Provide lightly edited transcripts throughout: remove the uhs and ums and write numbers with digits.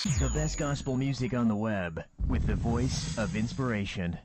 The best gospel music on the web with the voice of inspiration.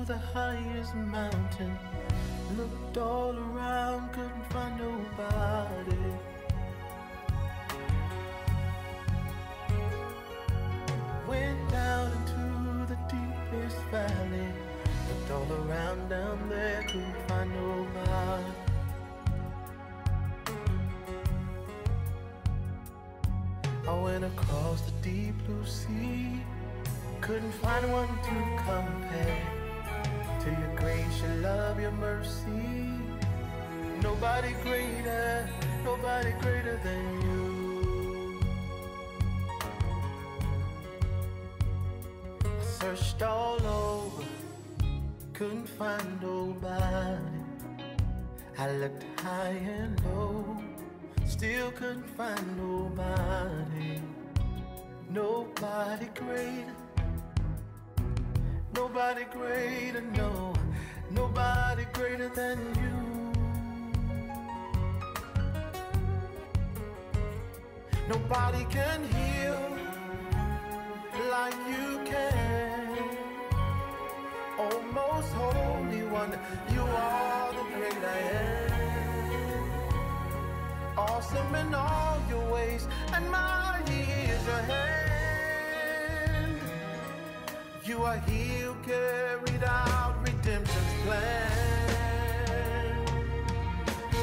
The highest mountain, looked all around, couldn't find nobody. I went across the deep blue sea, couldn't find one to compare to your grace, your love, your mercy. Nobody greater than you. I searched all over, couldn't find nobody. I looked high and low, still couldn't find nobody. Nobody greater, no, nobody greater than you. Nobody can heal like you can. Oh, most holy one, you are the great I am. Awesome in all your ways, and mighty is your hand. You are he who carried out redemption's plan.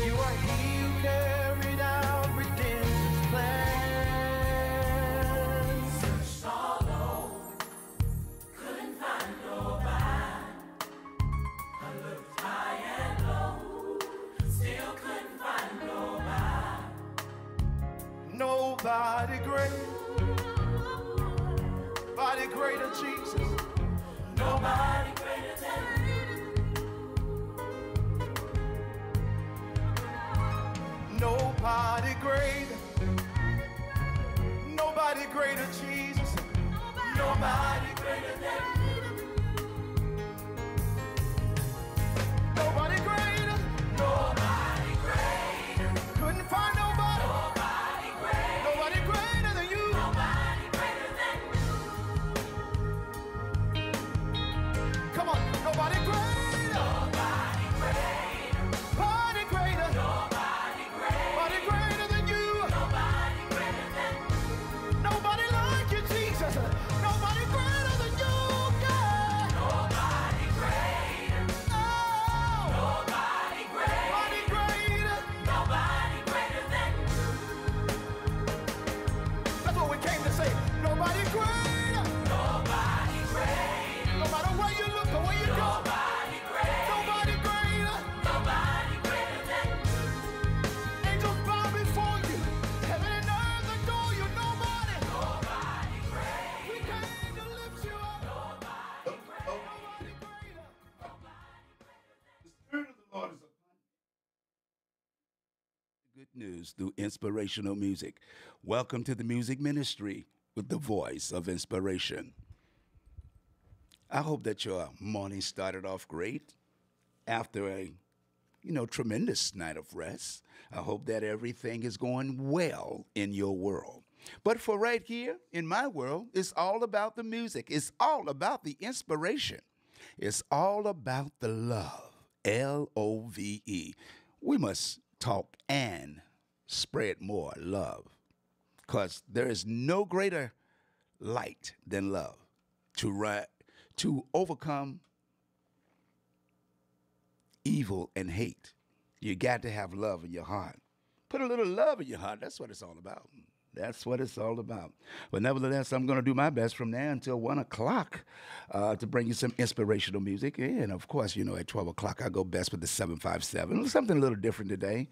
You are he who carried out redemption's plan. Searched all over, couldn't find nobody. I looked high and low, still couldn't find nobody. Nobody greater, Jesus. Nobody greater than you. Nobody greater, Jesus. Nobody greater than you. Nobody greater. Nobody greater. Couldn't find nobody. Nobody greater. Nobody greater than you. Nobody greater than you. Come on, nobody greater. Nobody greater. Nobody greater. Nobody greater. Nobody greater than you. Nobody greater than you. Nobody like you, Jesus. Nobody greater than you, God. Nobody greater. Oh, Nobody greater. nobody greater. Nobody greater than you. That's what we came to say. Nobody greater. Nobody greater. No matter where you look or where you go. Nobody greater. Nobody greater. Nobody greater than you. Angels bow before you. Heaven and earth adore you. Nobody. Nobody greater. We came to lift you up. Nobody greater. Nobody greater. The Spirit of the Lord is upon you. Good news through inspirational music. Welcome to the music ministry with the voice of inspiration. I hope that your morning started off great after a tremendous night of rest. I hope that everything is going well in your world. But for right here in my world, it's all about the music. It's all about the inspiration. It's all about the love. Love. We must talk and spread more love, because there is no greater light than love to overcome evil and hate. You got to have love in your heart. Put a little love in your heart. That's what it's all about. That's what it's all about. But nevertheless, I'm going to do my best from now until 1 o'clock to bring you some inspirational music. And, of course, at 12 o'clock, I go best with the 757. Something a little different today.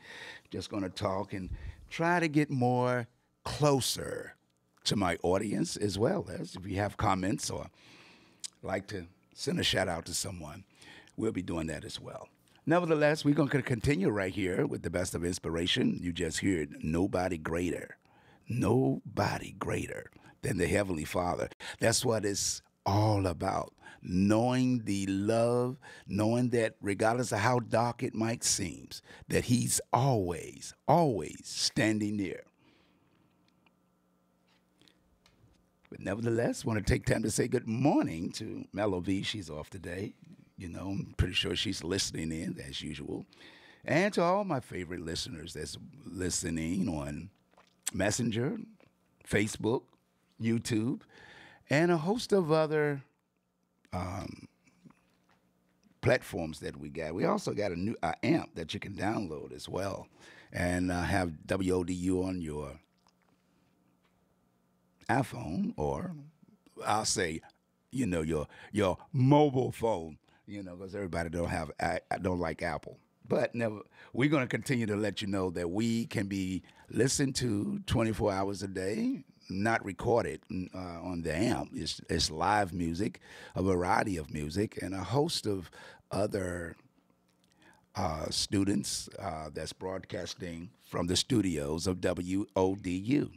Just going to talk and try to get more closer to my audience, as well as if you have comments or like to send a shout out to someone, we'll be doing that as well. Nevertheless, we're going to continue right here with the best of inspiration. You just heard nobody greater than the Heavenly Father. That's what it's all about. Knowing the love, knowing that regardless of how dark it might seem, that He's always, always standing near. But nevertheless, want to take time to say good morning to Mello V. She's off today. I'm pretty sure she's listening in as usual. And to all my favorite listeners that's listening on Messenger, Facebook, YouTube, and a host of other platforms that we got. We also got a new amp that you can download as well, and have WODU on your iPhone, or I'll say, your mobile phone, because everybody don't like Apple. But never, we're going to continue to let you know that we can be listened to 24 hours a day, not recorded on the amp. It's live music, a variety of music, and a host of other students that's broadcasting from the studios of WODU.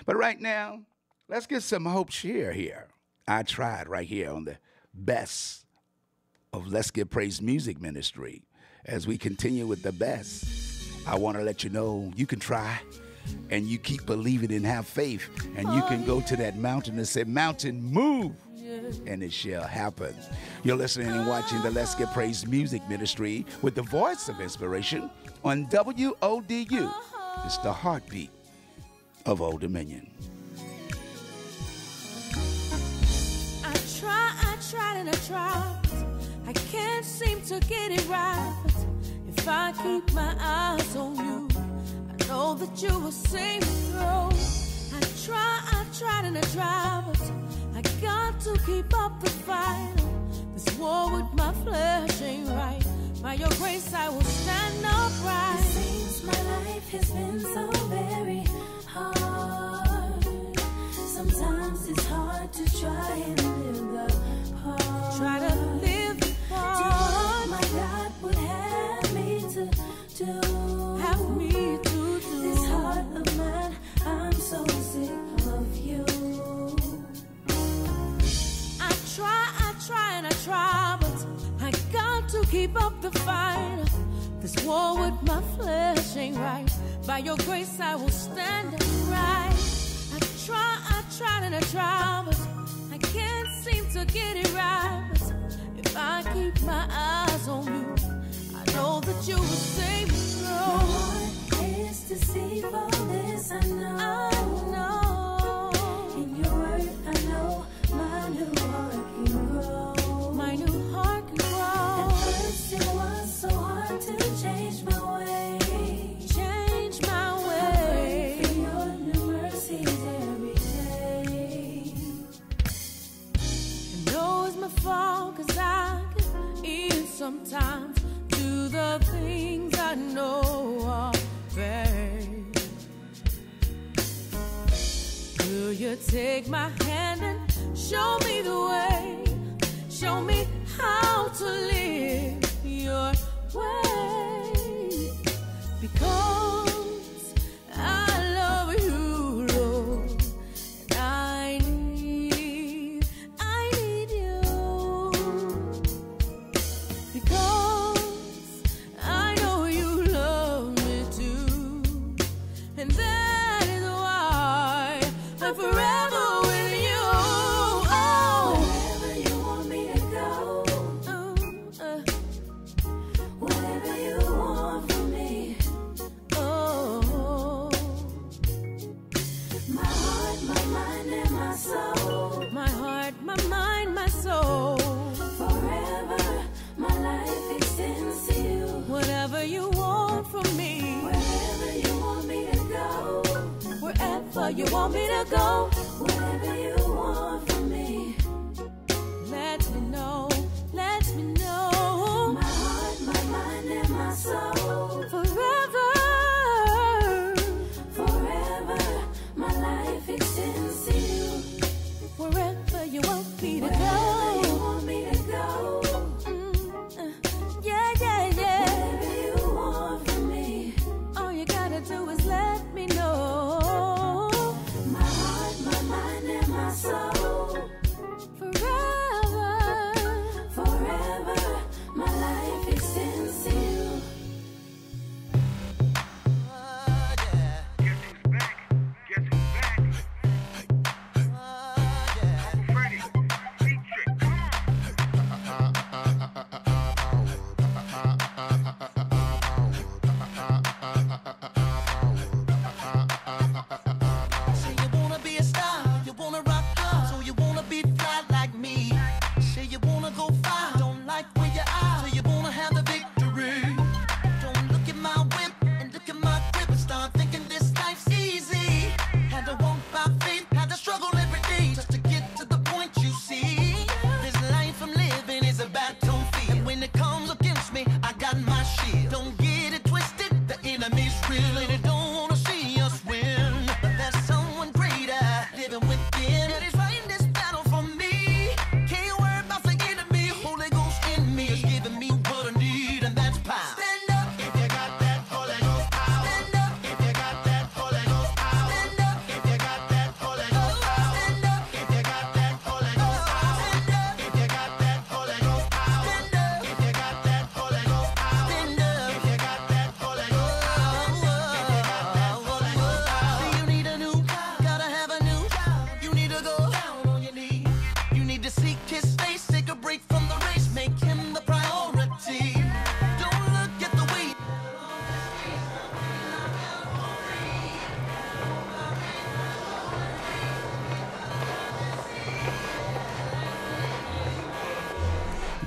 But right now, let's get some Hope Cheer here. I tried right here on the best of Let's Give Praise Music Ministry. As we continue with the best, I want to let you know you can try, and you keep believing and have faith, and you can go to that mountain and say, "Mountain, move," and it shall happen. You're listening and watching the Let's Give Praise Music Ministry with the voice of inspiration on WODU. It's the heartbeat of Old Dominion. I tried and I tried. I can't seem to get it right. If I keep my eyes on you, I know that you will see me through. I tried and I tried, but I got to keep up the fight. This war with my flesh ain't right. By your grace I will stand upright. It seems my life has been so very hard. Sometimes it's hard to try and live the part. Try to live the part. Do what my God would have me to do. Have me to do. This heart of mine, I'm so sick of you. I try and I try, but I got to keep up the fight. This war with my flesh ain't right. By your grace I will stand upright. I tried and I tried, but I can't seem to get it right. But if I keep my eyes on you, I know that you will see me through. My heart is deceitful, this I know. I know. In your word I know my new heart can grow. My new heart can grow. At first it was so hard to change my way. Change my I way. pray for your new mercies every day. I know it's my fault, 'cause I can even sometimes do the things I know are bad. Will you take my hand and show me the way? Show me how to live your way. Because I love you, Lord, and I need you. Because I know you love me too, and that is why I'm forever with you. Oh, Wherever you want me to go, whatever you want from me. oh, My heart, my mind, and my soul. my heart, my mind, my soul. Forever, my life extends to you. Whatever you want from me, Wherever you want me to go, wherever you want me to go, whatever you want from me. let me know, let me know. My heart, my mind, and my soul. Forever, Forever, my life extends to you. wherever you want me to Wherever you go. want me to go, Yeah, yeah, yeah. whatever you want from me. All you gotta do is let me know. My heart, my mind, and my soul. Forever, Forever, my life extends to you.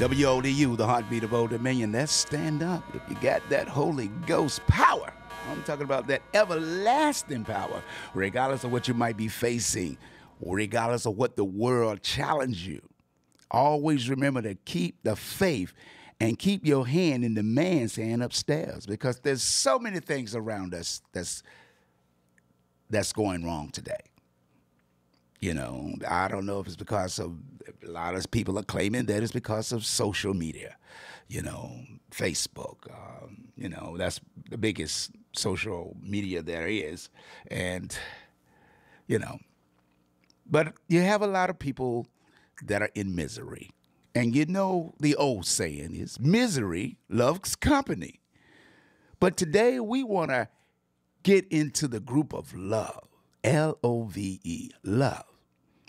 WODU, the heartbeat of Old Dominion. Let's stand up. If you got that Holy Ghost power, I'm talking about that everlasting power, regardless of what you might be facing, regardless of what the world challenges you. Always remember to keep the faith and keep your hand in the man's hand upstairs, because there's so many things around us that's going wrong today. You know, I don't know if it's because of, a lot of people are claiming that it's because of social media, you know, Facebook, you know, that's the biggest social media there is. And, you know, but you have a lot of people that are in misery. And you know, the old saying is misery loves company. But today we want to get into the group of love, L-O-V-E, love.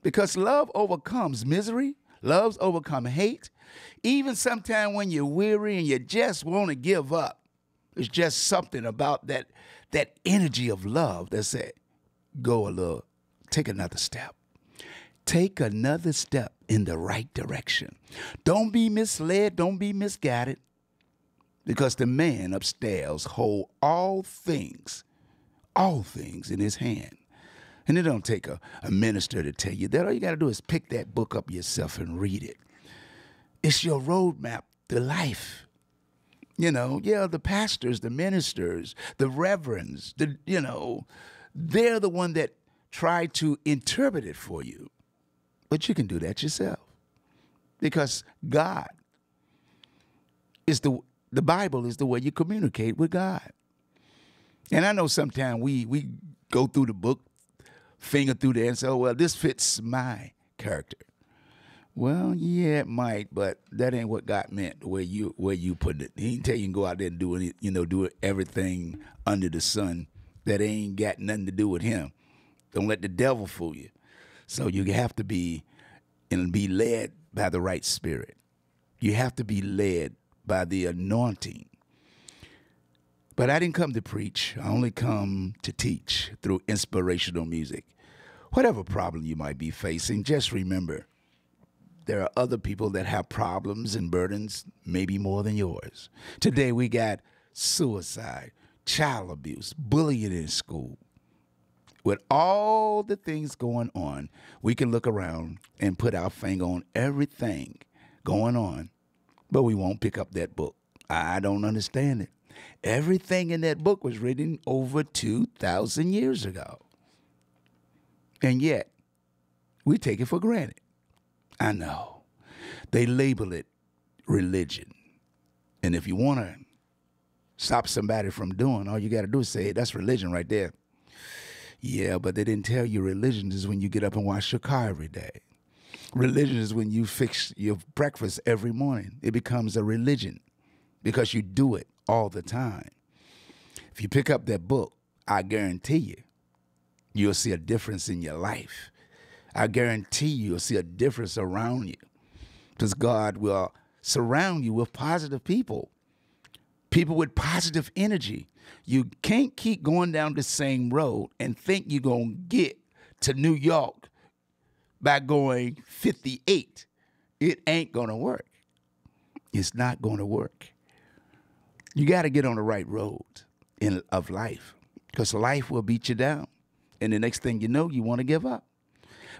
Because love overcomes misery, love overcomes hate. Even sometimes when you're weary and you just want to give up, it's just something about that energy of love that said, go a little, take another step. Take another step in the right direction. Don't be misled, don't be misguided, because the man upstairs hold all things in his hand. And it don't take a minister to tell you that. All you got to do is pick that book up yourself and read it. It's your roadmap to life. You know, yeah, the pastors, the ministers, the reverends, you know, they're the one that try to interpret it for you. But you can do that yourself. Because God is the Bible is the way you communicate with God. And I know sometimes we go through the book, finger through there and say, oh, well, this fits my character. Well, yeah, it might, but that ain't what God meant, the way you put it. He didn't tell you to go out there and do everything under the sun that ain't got nothing to do with him. Don't let the devil fool you. So you have to be led by the right spirit. You have to be led by the anointing. But I didn't come to preach. I only come to teach through inspirational music. Whatever problem you might be facing, just remember, there are other people that have problems and burdens, maybe more than yours. Today we got suicide, child abuse, bullying in school. With all the things going on, we can look around and put our finger on everything going on, but we won't pick up that book. I don't understand it. Everything in that book was written over 2,000 years ago. And yet, we take it for granted. I know. They label it religion. And if you want to stop somebody from doing, all you got to do is say, that's religion right there. Yeah, but they didn't tell you religion is when you get up and wash your car every day. Religion is when you fix your breakfast every morning. It becomes a religion because you do it all the time. If you pick up that book, I guarantee you, you'll see a difference in your life. I guarantee you'll see a difference around you, because God will surround you with positive people, people with positive energy. You can't keep going down the same road and think you're going to get to New York by going 58. It ain't going to work. It's not going to work. You got to get on the right road of life, because life will beat you down. And the next thing you know, you want to give up.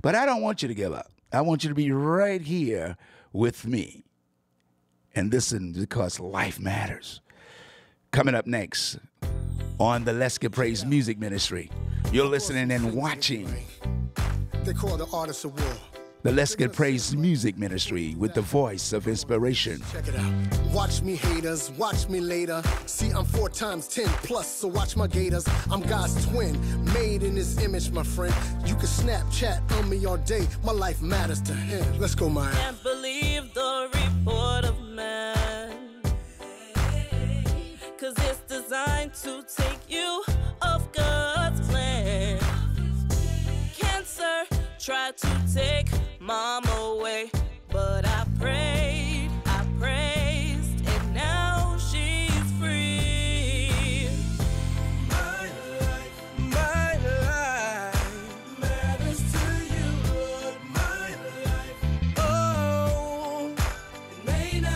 But I don't want you to give up. I want you to be right here with me and listen, because life matters. Coming up next on the Let's Get Praise Music Ministry, you're listening and watching They call the artist of war. the Let's Get Praise Music Ministry with the voice of inspiration. Check it out. Watch me haters, watch me later. See, I'm 4 times 10 plus, so watch my gators. I'm God's twin, made in his image, my friend. You can Snapchat on me all day. My life matters to him. Let's go, Maya. Can't believe the report of man, 'cause it's designed to take you off God's plan. Cancer tried to take mom away, but I prayed, I praised, and now she's free. My life matters to you, Lord. My life, oh, it may not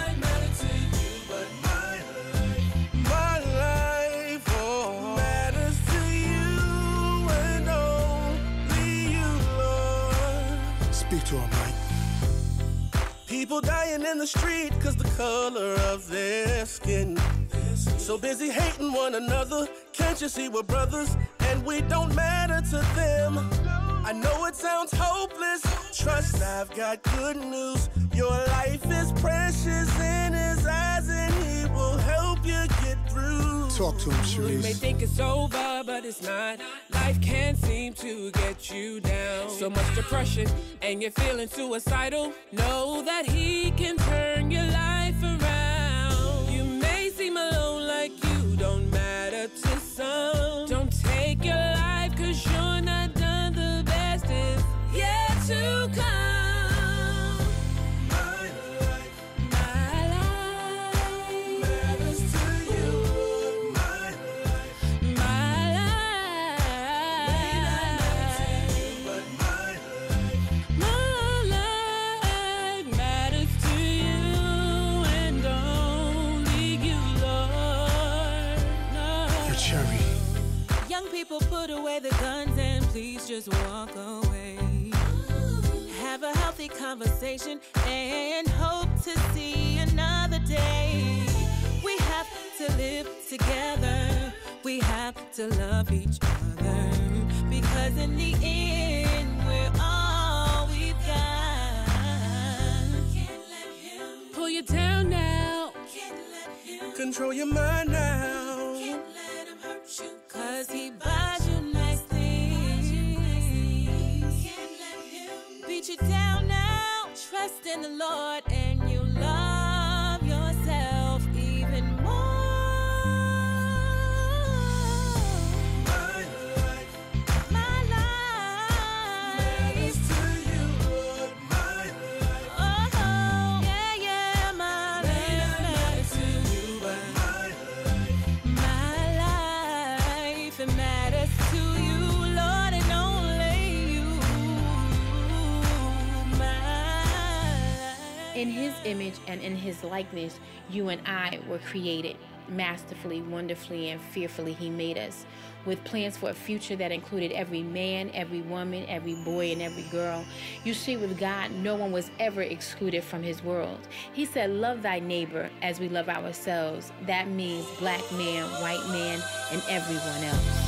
Speak to him, Mike. People dying in the street cause the color of their skin. So busy hating one another. Can't you see we're brothers and we don't matter to them? I know it sounds hopeless. Trust, I've got good news. Your life is precious in his eyes and he will help you get through. Talk to him, You may Sharice. think it's over, but it's not. Life can't seem to get you down. So much depression, and you're feeling suicidal. Know that he can turn your life around. You may seem alone, like you don't matter to some. Don't take your life, cause you're not done. The best is yet to come. People put away the guns and please just walk away. Have a healthy conversation and hope to see another day. We have to live together. We have to love each other. Because in the end, we're all we've got. Can't let him pull you down now. Can't let him control your mind now. Can't let him hurt you. Cause he buys you nice things. Can't let him beat you down now. Trust in the Lord and you love yourself even more. My life matters to you, Lord. My life Oh, yeah, yeah, my life matters to you, but my life, it matters to you, Lord, and only you. My life. In his image and in his likeness, you and I were created. Masterfully, wonderfully, and fearfully he made us, with plans for a future that included every man, every woman, every boy, and every girl. You see, with God, no one was ever excluded from his world. He said, love thy neighbor as we love ourselves. That means black man, white man, and everyone else.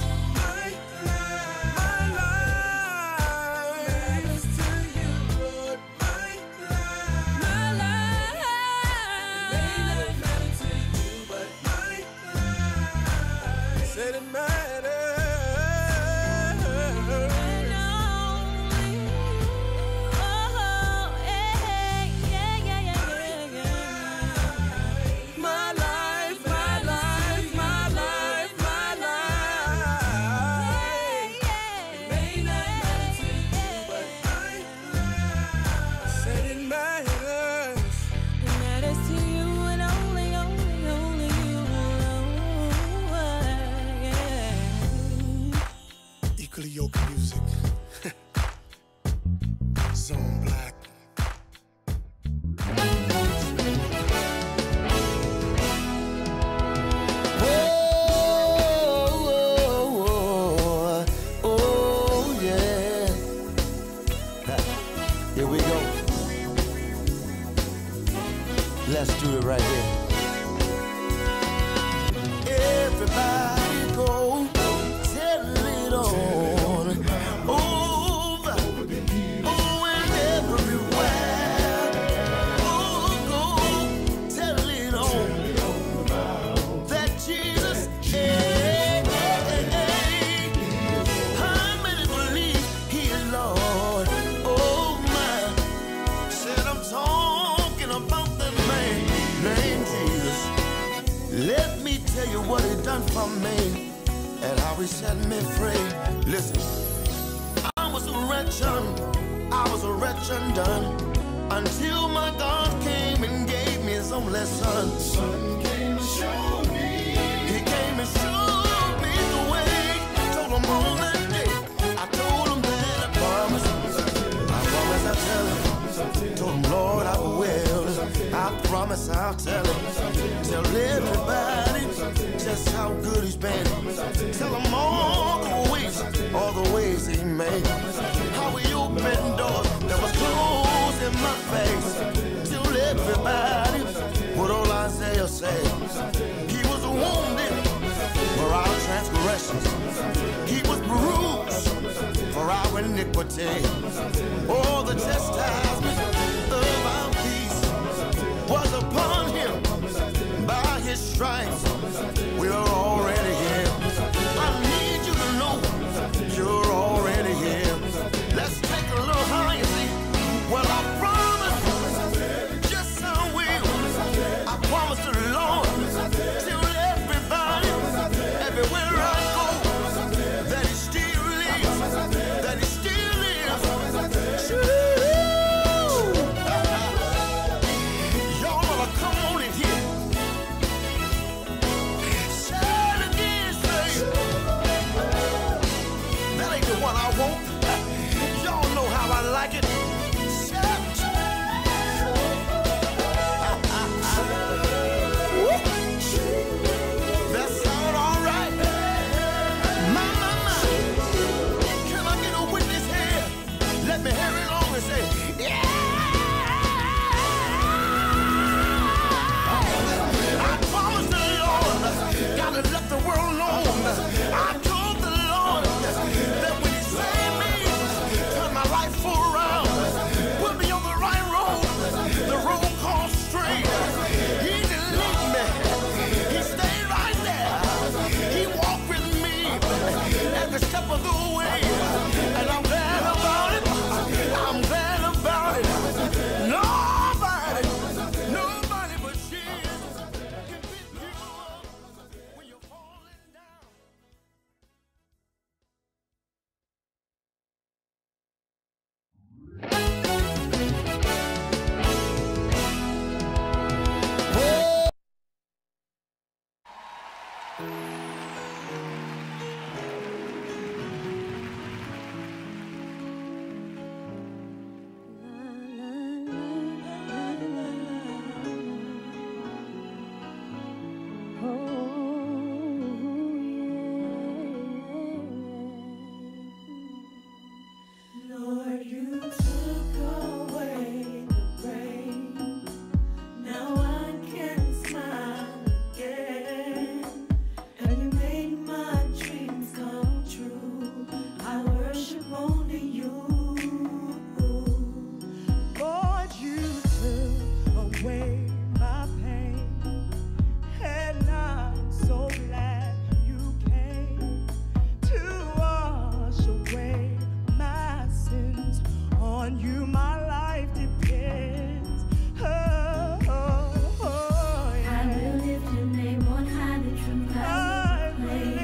Music. Zone Black. Oh, yeah. Here we go. Let's do it right here. Everybody go, tell it on. Over, oh, and everywhere. Oh, go, tell it on. That Jesus, how many believe he is Lord? Oh, my. Said I'm talking about that man named Jesus. Let me tell you what he done for me and how he set me free. Listen, I was a wretch undone until my God came and gave me his only son. Son came to show me. He came and showed me the way. Told him on that day. I told him that I promise I'll tell him. Told him, Lord, I will. I promise I'll tell him. Tell everybody just how good he's been. Tell him all the ways he made. How he opened doors that was closed. our iniquity. Oh, the chastisement of our peace was upon him. By his stripes, we are already here. I need you to know you're already here. Let's take a little higher, see. Well, I promise, just I will. I promise to the Lord, to everybody, everywhere I go, that he still lives, that he still lives. Y'all wanna come on in here? Say it again, say. That ain't the one I want. Y'all know how I like it. That sound all right. My. Can I get a witness here? Let me hear it on and say, yeah. I promise the Lord, gotta let the world know. I told the Lord that when he saved me, turn my life around, put me on the right road, the road called straight. He didn't leave me, he stayed right there. He walked with me every step of the way, and I'm glad about it. I'm glad about it. Nobody but Jesus can pick you up when you're falling down. Lord, you took away the rain. Now I can smile again. And you made my dreams come true. I worship only you. Lord, you took away my pain, and I'm so glad you came to wash away my sins. On you my life depends. I will lift your name on high, the truth I will proclaim.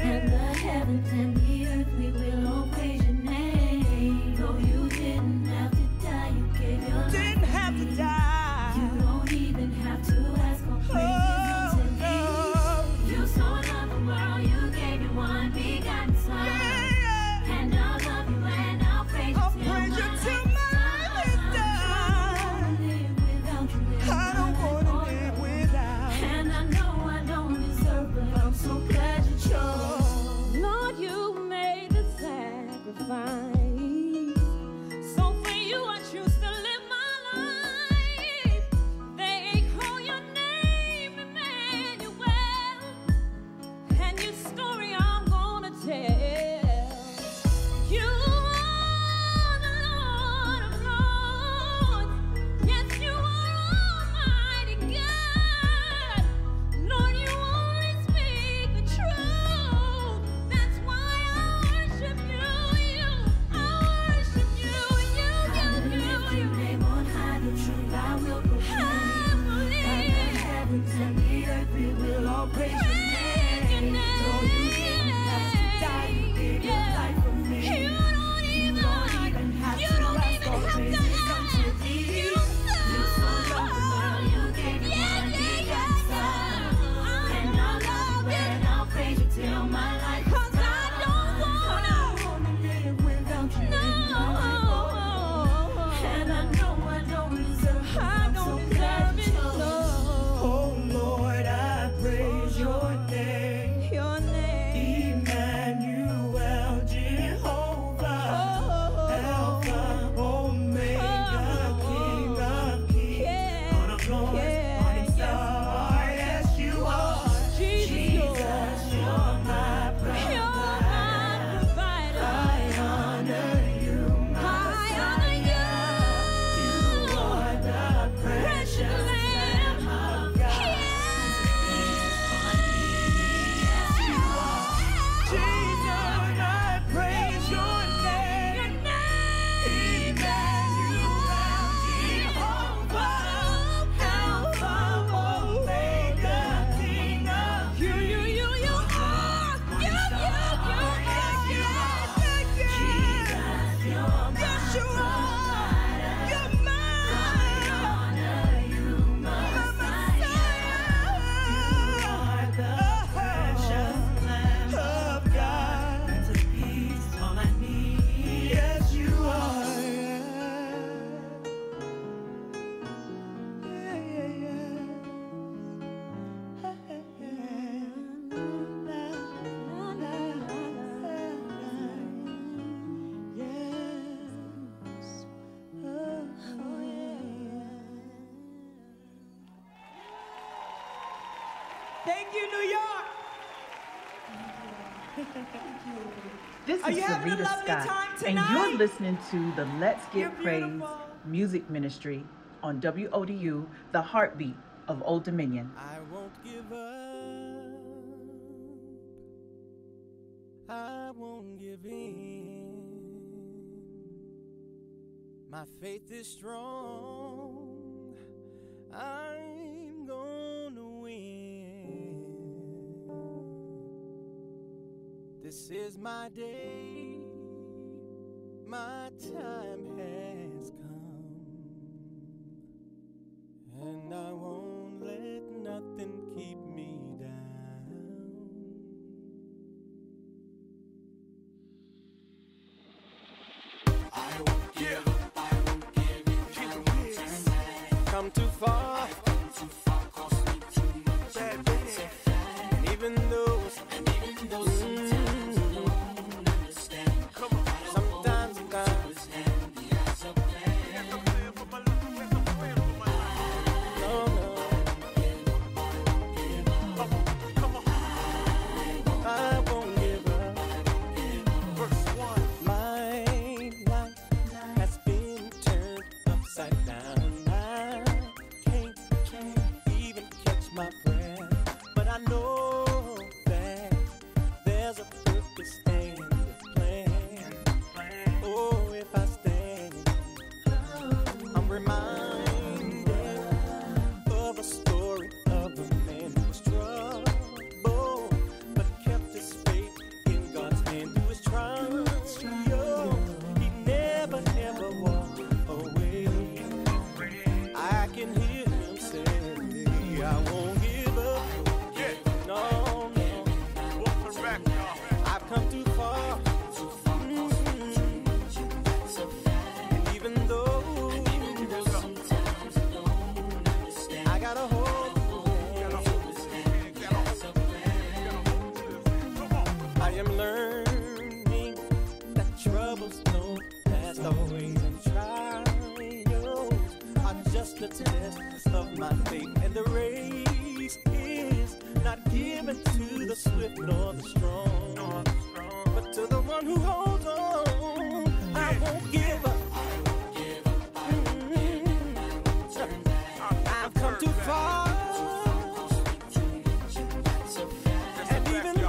And the heavens and the earth, we will all praise your name. No, you didn't have to die, you gave your life. Didn't have to die. You don't even have to ask for praises unto me. You so loved the world, you gave your one begotten Son. And I'll love you and I'll praise you till my Thank you, New York. This Are is you having a Sarita lovely Scott, time and tonight? you're listening to the Let's You're Get Praised beautiful. Music Ministry on WODU, the heartbeat of Old Dominion. I won't give up. I won't give in. My faith is strong. I'm gonna win. This is my day. My time has come. And I won't let nothing keep me down. I won't give up, I won't give in. Come too far, cost me too much. Even though sometimes don't understand. Sometimes I won't give up. Verse 1. My life has been turned upside down. I can't even catch my breath, but I know that there's a purpose and a plan. Oh, if I stand, I'm reminded of a story of a man who was troubled, but kept his faith in God's hand. Through his trials, he never, ever walked away. I can hear him say, I won't give up. No, no. I've come too far. And even though I gotta hold I am learning that troubles don't last always, and trials are just a test of my faith. And the race is not given to the swift nor the strong, but to the one who holds on. I won't give up. I've come too far. And even though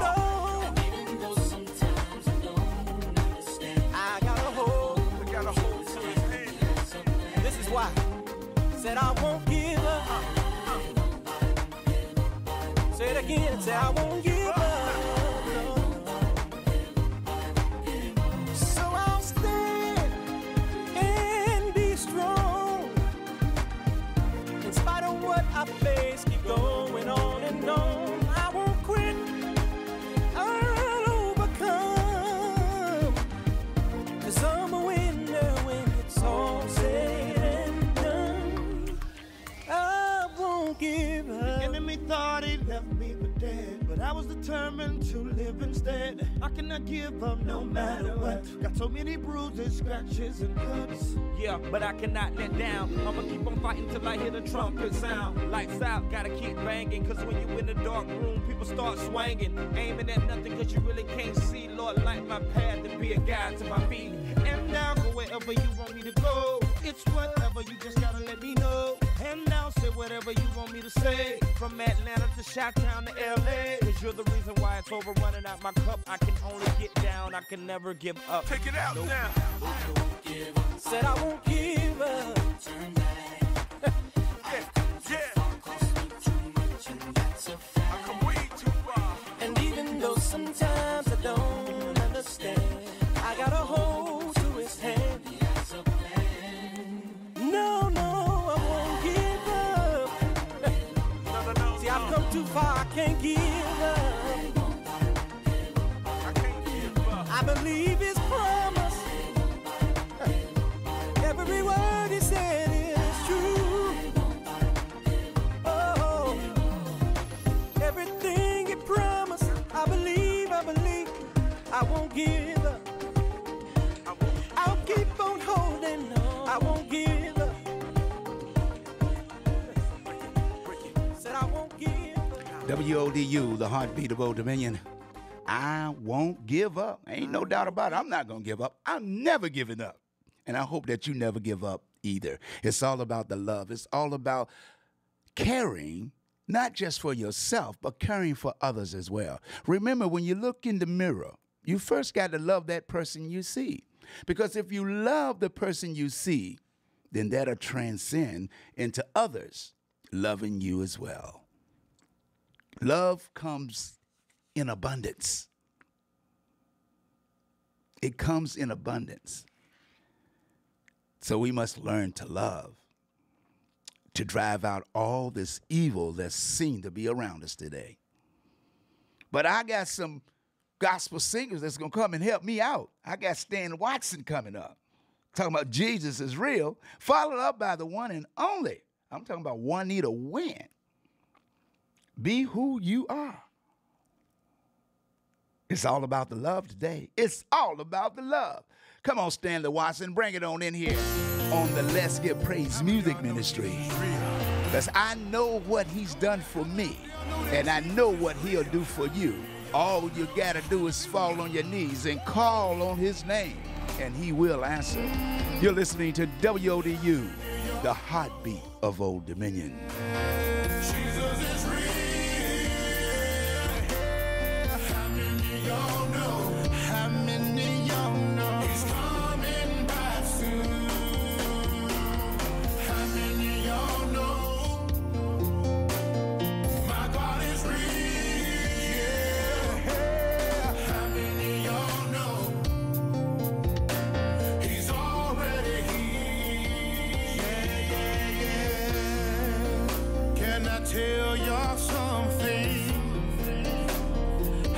I gotta hold to his hand. This is why. Said I won't give up. Say it again. Say I won't give up. No. So I'll stand and be strong. In spite of what I face, keep going on and on. I won't quit. I'll overcome. 'Cause I'm a winner when it's all said and done. I won't give up. The enemy thought he left me for dead, but I was determined to live instead. I cannot give up no matter what. Got so many bruises, scratches, and cuts. Yeah, but I cannot let down. I'ma keep on fighting till I hear the trumpet sound. Lights out, gotta keep banging. 'Cause when you in the dark room, people start swinging. Aiming at nothing 'cause you really can't see. Lord, light my path to be a guide to my feet. And I'll go wherever you want me to go. It's whatever, you just gotta let me know. And I'll say whatever you want me to say. From Atlanta to Chi-Town to LA. 'Cause you're the reason why it's over running out my cup. I can only get down, I can never give up. Take it out now. Said I won't give up. Yeah. I come way too far. And even though sometimes I don't understand, I got a hold to his hand. No, no, I won't give up. See, I've come too far, I can't give up. I believe his promise. Every word he said is true. Oh, everything he promised, I believe, I won't give up. I'll keep on holding on. I won't give up. Said I won't give up. WODU, the heartbeat of Old Dominion. I won't give up. Ain't no doubt about it. I'm not going to give up. I'm never giving up. And I hope that you never give up either. It's all about the love. It's all about caring, not just for yourself, but caring for others as well. Remember, when you look in the mirror, you first got to love that person you see. Because if you love the person you see, then that'll transcend into others loving you as well. Love comes in abundance. It comes in abundance. So we must learn to love, to drive out all this evil that seems to be around us today. But I got some gospel singers that's going to come and help me out. I got Stan Watson coming up, talking about Jesus is real, followed up by the one and only. I'm talking about Juanita Wynn. Be who you are. It's all about the love today. It's all about the love. Come on, Stanley Watson, bring it on in here on the Let's Give Praise Music Ministry. Because I know what he's done for me, and I know what he'll do for you. All you got to do is fall on your knees and call on his name, and he will answer. You're listening to WODU, the heartbeat of Old Dominion. Tell y'all something,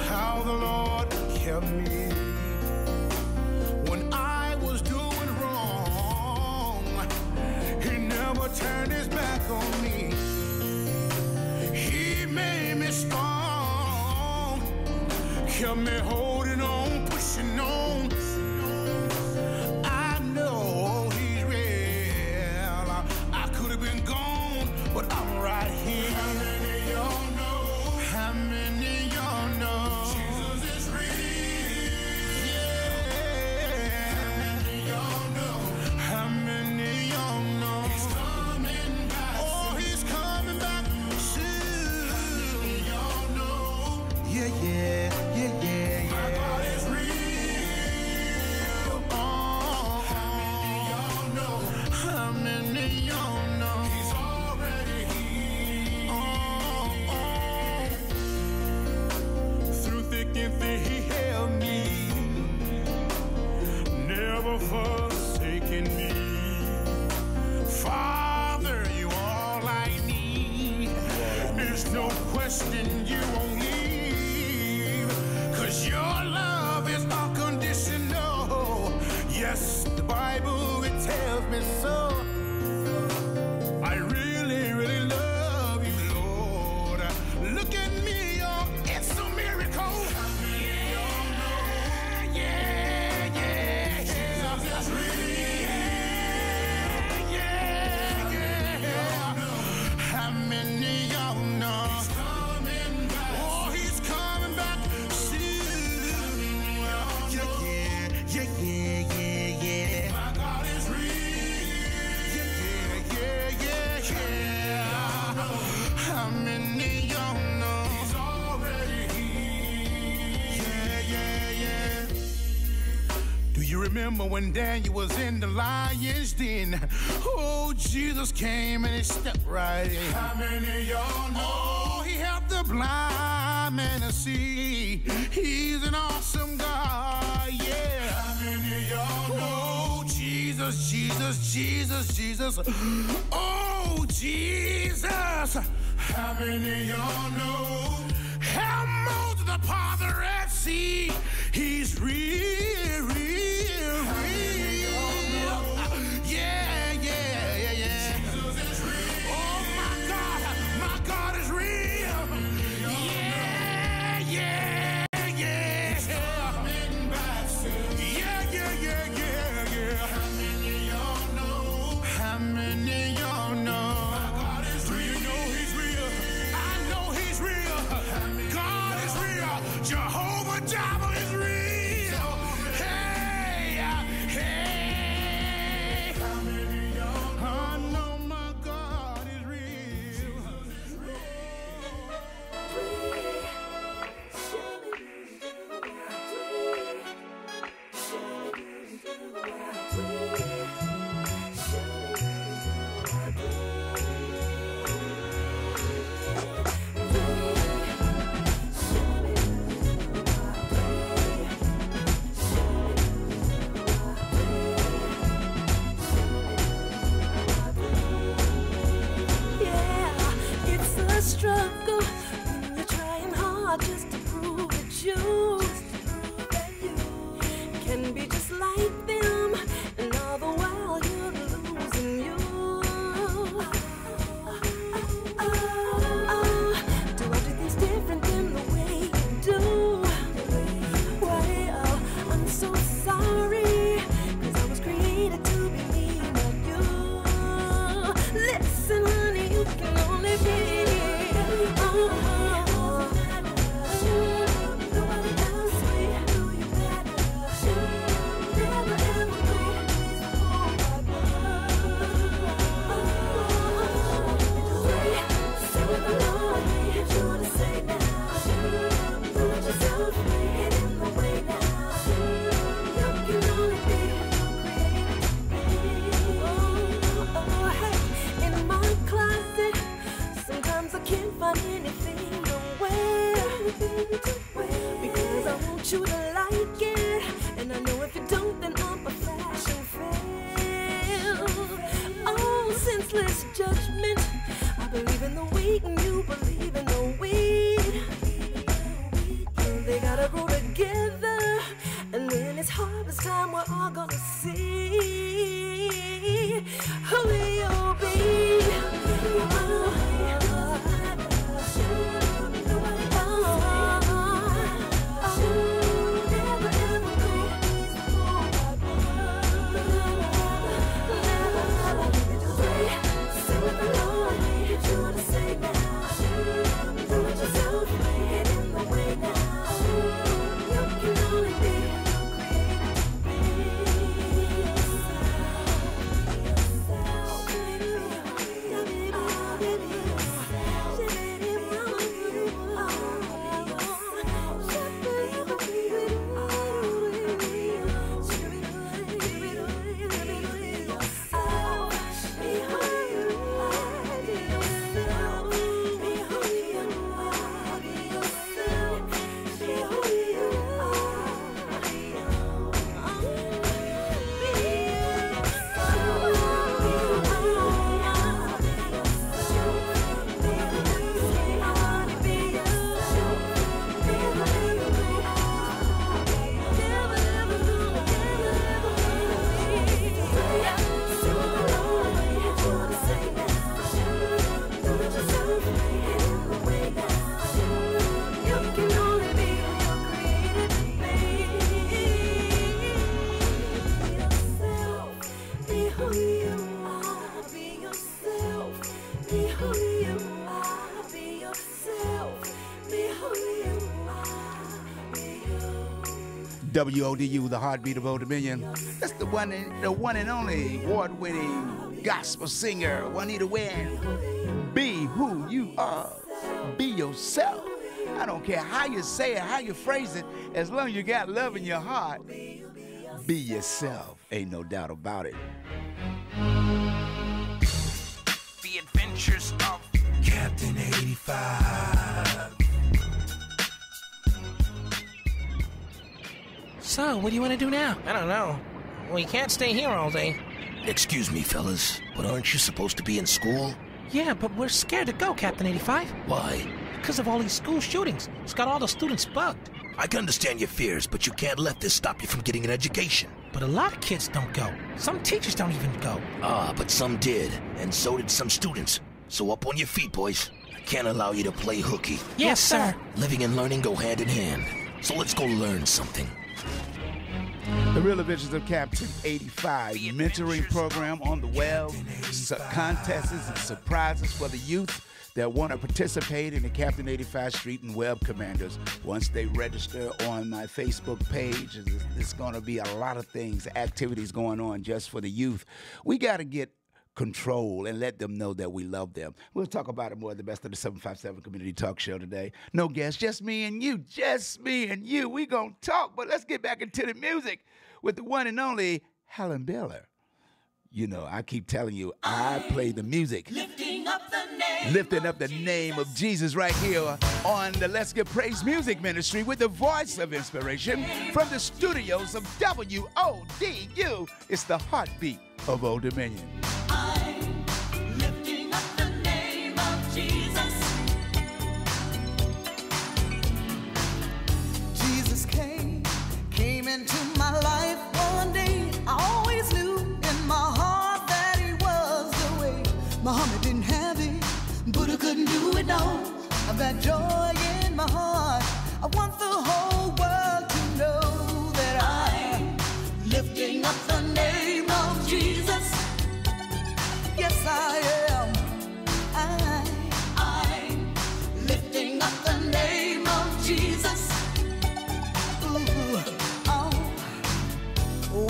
how the Lord kept me when I was doing wrong. He never turned his back on me. He made me strong, kept me holding on, pushing on. I know he's real. I could have been gone, but I'm right here. How many of y'all know? How many of y'all know? Jesus is real. Yeah. How many of y'all know? How many of y'all know? He's coming back. Oh, he's coming back soon. How many of y'all know? Yeah, yeah, yeah, yeah, yeah. My God is real. Oh, how many of y'all know? How many of y'all know? He's already here. Through thick and thin, he held me, never forsaken me. Father, you all I need. There's no question you won't leave, 'cause your love is unconditional. Yes, the Bible, it tells me so. I really, really love you, Lord. Look at me, oh, it's a miracle. Yeah, yeah, yeah. Jesus is real. Yeah, yeah. How many of y'all know? He's coming back. Oh, he's coming back soon. Yeah, yeah, yeah, yeah, yeah. My God is real. Yeah, yeah, yeah. How many of y'all know? He's already here. Yeah, yeah, yeah. Do you remember when Daniel was in the lion's den? Oh, Jesus came and he stepped right in. How many of y'all know? Oh, he helped the blind man to see. He's an awesome God, yeah. How many of y'all know? Oh, Jesus, Jesus, Jesus, Jesus. Oh, Jesus. How many of y'all know? How Moses the part the Red Sea? He's real, real, real. Yeah, yeah, yeah, yeah. Jesus is real. Oh, my God is real. Yeah, yeah, yeah. He's coming back soon. Yeah, yeah, yeah, yeah, yeah. How many of y'all know? How many of y'all know? My God is real. You know he's real. I know he's real. senseless judgment. I believe in the weak and you believe in the weed. They gotta grow together, and when it's harvest time, we're all gonna see who you'll be. WODU, the heartbeat of Old Dominion. That's the one and only award-winning gospel singer, Juanita Wynn. Be who you are. Be yourself. I don't care how you say it, how you phrase it, as long as you got love in your heart. Be yourself. Ain't no doubt about it. The Adventures of Captain 85. So, what do you want to do now? I don't know. We can't stay here all day. Excuse me, fellas, but aren't you supposed to be in school? Yeah, but we're scared to go, Captain 85. Why? Because of all these school shootings. It's got all the students bugged. I can understand your fears, but you can't let this stop you from getting an education. But a lot of kids don't go. Some teachers don't even go. Ah, but some did, and so did some students. So up on your feet, boys. I can't allow you to play hooky. Yes, sir. Living and learning go hand in hand. So let's go learn something. The Real Adventures of Captain 85 mentoring program on the web, contests and surprises for the youth that want to participate in the Captain 85 Street and Web Commanders. Once they register on my Facebook page, there's going to be a lot of things, activities going on just for the youth. We got to get control and let them know that we love them. We'll talk about it more at the Best of the 757 Community Talk Show today. No guests, just me and you. Just me and you. We gonna talk, but let's get back into the music with the one and only Helen Baylor. You know, I keep telling you, I play the music. Lifting up the name of Jesus right here on the Let's Give Praise Music Ministry with the voice of inspiration from the studios of WODU. It's the heartbeat of Old Dominion. I'm lifting up the name of Jesus. Jesus came into my life one day. I always knew in my heart that he was the way. Muhammad didn't have it, Buddha couldn't do it, no. I've got joy in my heart. I want the whole world to know that I'm lifting up the name of Jesus. Yes, I am. I'm lifting up the name of Jesus. Ooh, oh,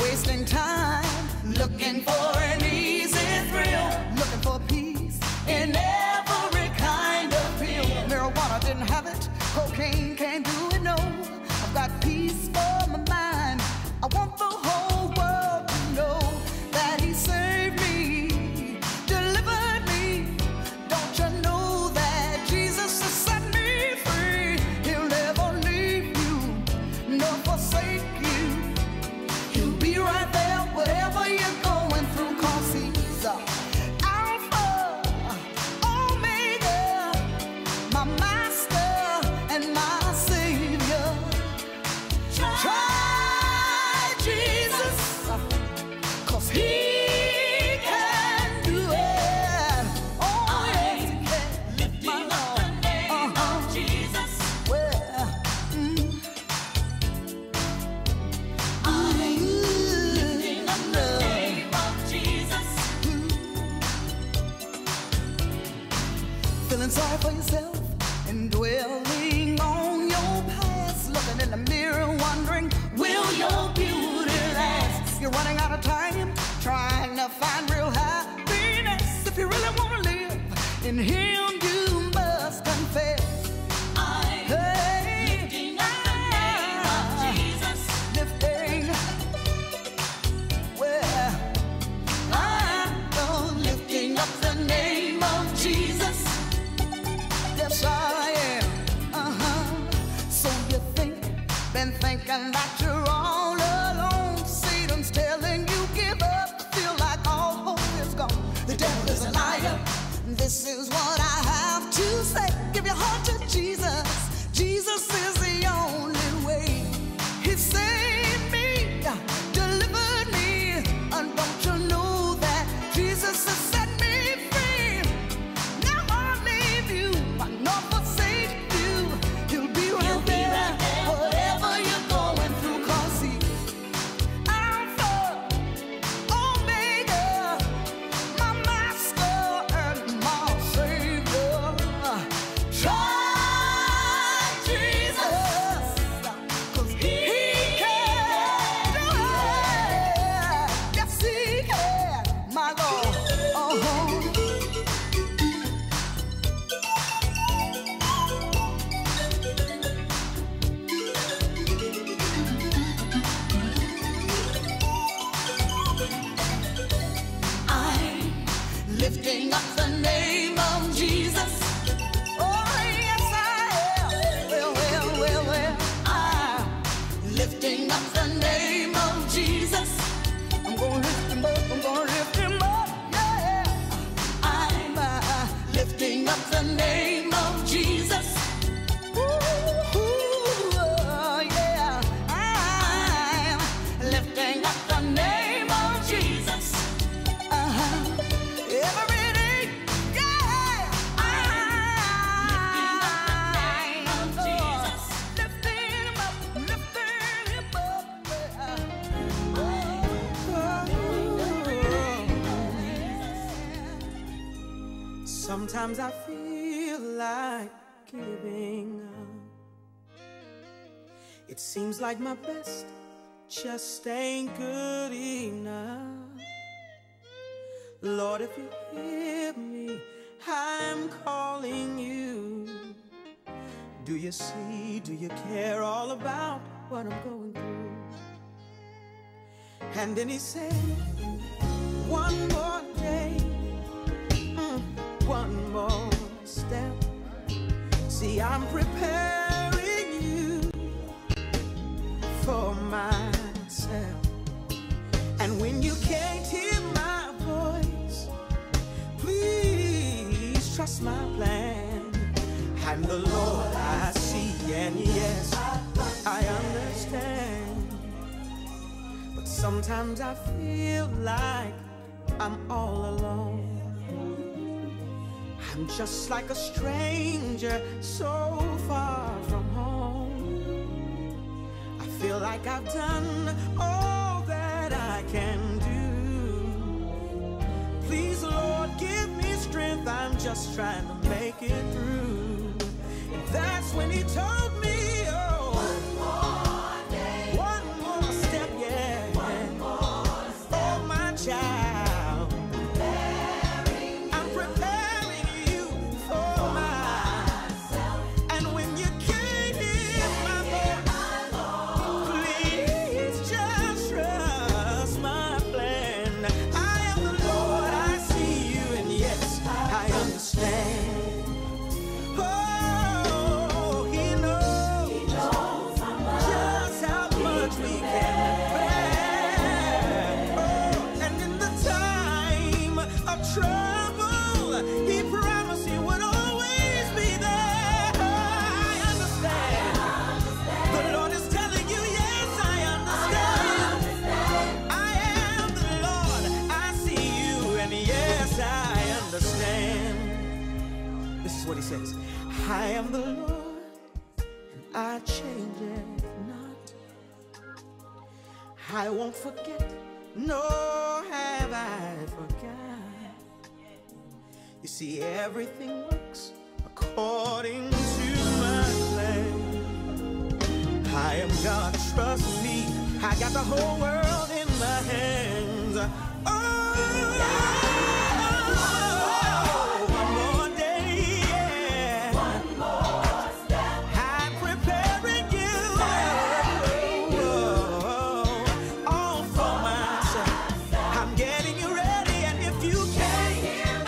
wasting time looking for an easy thrill, looking for peace in every kind of pill. Marijuana didn't have it, cocaine can't do it, no. I've got peace for my mind. I want the whole world to know that he saved me, delivered me. Don't you know that Jesus has set me free? He'll never leave you, nor forsake you. He'll be right there wherever you're going. sorry for yourself and dwelling on your past, looking in the mirror wondering, will your beauty last? You're running out of time trying to find real happiness. If you really want to live in him, you must confess. Lifting up the name of Jesus. Lifting, well, I'm lifting up the name of Jesus. Yes, I am. So you think, been thinking that you're all alone. Satan's telling you give up, feel like all hope is gone. The devil is a liar. This is what I have to say. Give your heart to Jesus. Jesus is the only way. He saved me, delivered me, and don't you know that Jesus has set me free? Now I leave you, I not forsake you. He'll be right there, whatever you're going through. 'Cause he Alpha, Omega, my master and my savior. Try Jesus, 'cause he can do it. Yes, he can, my Lord. I'm lifting up the name of Jesus. Oh, yes, I am. Well, I'm lifting up the name of Jesus. I'm gonna lift him up, yeah. I'm lifting up the name of Jesus. Ooh, yeah. I'm lifting up the name of Jesus. Every day, yeah. I'm lifting him up, Sometimes I feel like giving up. It seems like my best just ain't good enough. Lord, if you hear me, I'm calling you. Do you see, do you care all about what I'm going through? And then he said, one more day, one more step. See, I'm preparing you for myself. And when you can't hear my voice, please trust my plan. I'm the Lord I see, and yes, I understand. But sometimes I feel like I'm all alone. I'm just like a stranger so far from home. I feel like I've done all that I can do. Please, Lord, give me strength. I'm just trying to make it through. And that's when he told me, oh, one more day, one more step, yeah. One more step. Oh, my child. What he says, I am the Lord, and I change it not. I won't forget, nor have I forgot. You see, everything works according to my plan. I am God, trust me. I got the whole world in my hands. One more day, yeah. One more step. I'm preparing you all for myself. I'm getting you ready, and if you can't hear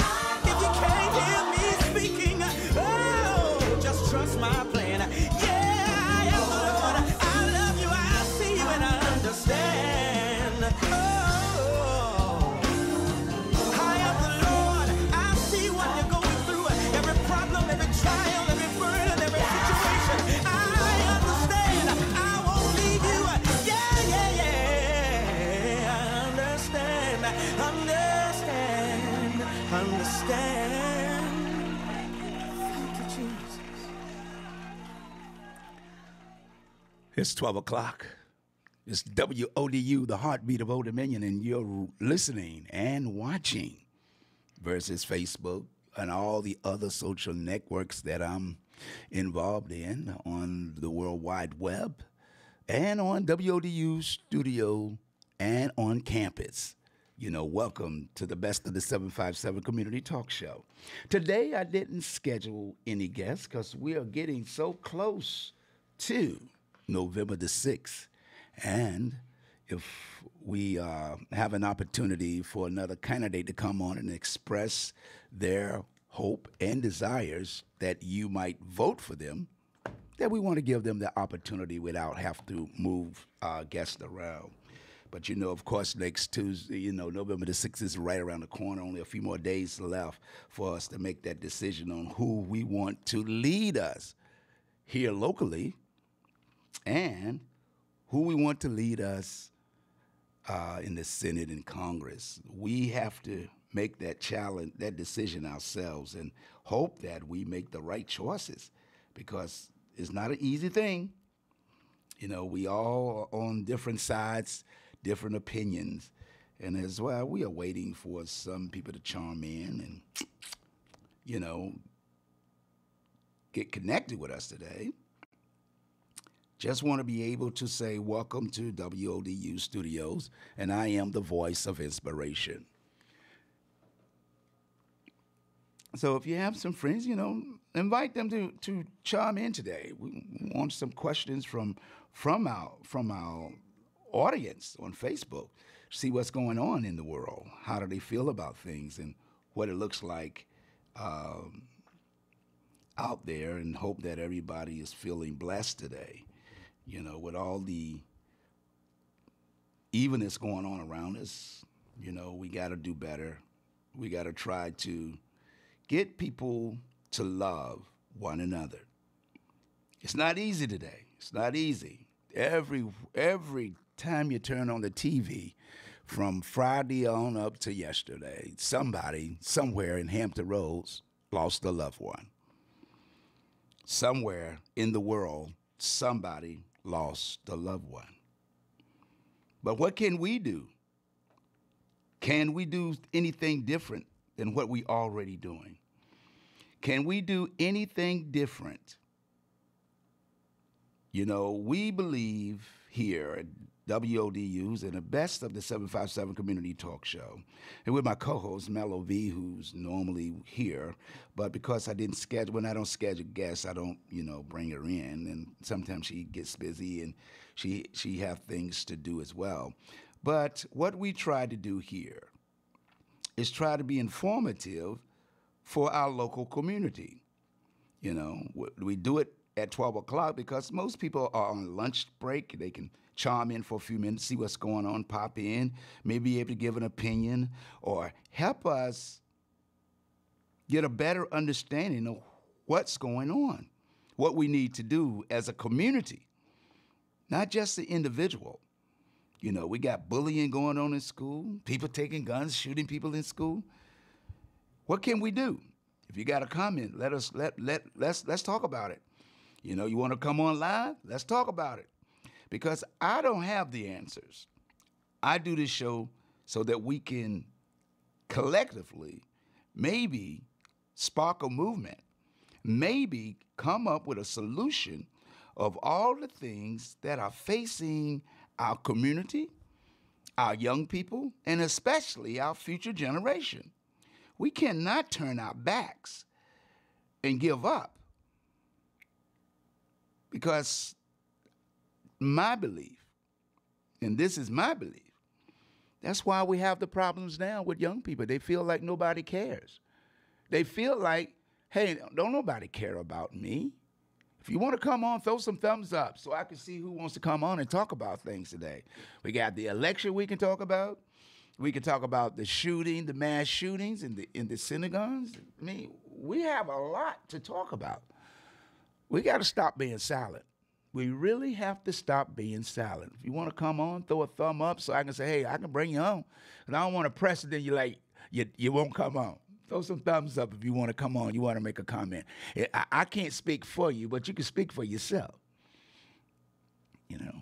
me speaking, oh, just trust my plan. Yeah, I am the Lord. I love you. I see you, and I understand. Oh, I am the Lord. I see what you're going through. Every problem, every trial, every burden, every situation. I understand. I won't leave you. Yeah, yeah, yeah. I understand. Understand. Thank you, Jesus. It's 12 o'clock. It's WODU, the heartbeat of Old Dominion, and you're listening and watching versus Facebook and all the other social networks that I'm involved in on the World Wide Web and on WODU Studio and on campus. You know, welcome to the Best of the 757 Community Talk Show. Today, I didn't schedule any guests because we are getting so close to November the 6th. And if we have an opportunity for another candidate to come on and express their hope and desires that you might vote for them, that we want to give them the opportunity without have to move guests around. But, you know, of course, next Tuesday, you know, November the 6th is right around the corner. Only a few more days left for us to make that decision on who we want to lead us here locally and who we want to lead us in the Senate and Congress. We have to make that challenge, that decision ourselves, and hope that we make the right choices, because it's not an easy thing. You know, we all are on different sides, different opinions, and as well, we are waiting for some people to chime in and, you know, get connected with us today. Just want to be able to say welcome to WODU Studios, and I am the voice of inspiration. So if you have some friends, you know, invite them to chime in today. We want some questions from our audience on Facebook. See what's going on in the world. How do they feel about things and what it looks like out there, and hope that everybody is feeling blessed today. You know, with all the evenness going on around us, you know, we got to do better. We got to try to get people to love one another. It's not easy today. It's not easy. Every time you turn on the TV, from Friday on up to yesterday, somebody somewhere in Hampton Roads lost a loved one. Somewhere in the world, somebody lost a loved one. But what can we do? Can we do anything different than what we already doing? Can we do anything different? You know, we believe here at WODU's in the Best of the 757 Community Talk Show, and with my co-host Mello V, who's normally here, but because I didn't schedule, when I don't schedule guests, I don't, you know, bring her in, and sometimes she gets busy and she have things to do as well. But what we try to do here is try to be informative for our local community. You know, we do it at 12 o'clock because most people are on lunch break. They can chime in for a few minutes, see what's going on, pop in, maybe be able to give an opinion or help us get a better understanding of what's going on, what we need to do as a community, not just the individual. You know, we got bullying going on in school, people taking guns, shooting people in school. What can we do? If you got a comment, let's talk about it. You know, you want to come on live? Let's talk about it. Because I don't have the answers. I do this show so that we can collectively maybe spark a movement. maybe come up with a solution of all the things that are facing our community, our young people, and especially our future generation. We cannot turn our backs and give up, because my belief, and this is my belief, that's why we have the problems now with young people. They feel like nobody cares. They feel like, hey, don't nobody care about me. If you want to come on, throw some thumbs up so I can see who wants to come on and talk about things today. We got the election we can talk about. We can talk about the shooting, the mass shootings in the synagogues. I mean, we have a lot to talk about. We got to stop being silent. We really have to stop being silent. If you want to come on, throw a thumb up so I can say, hey, I can bring you on. And I don't want to press it, then you won't come on. Throw some thumbs up if you want to come on, you want to make a comment. I can't speak for you, but you can speak for yourself. You know.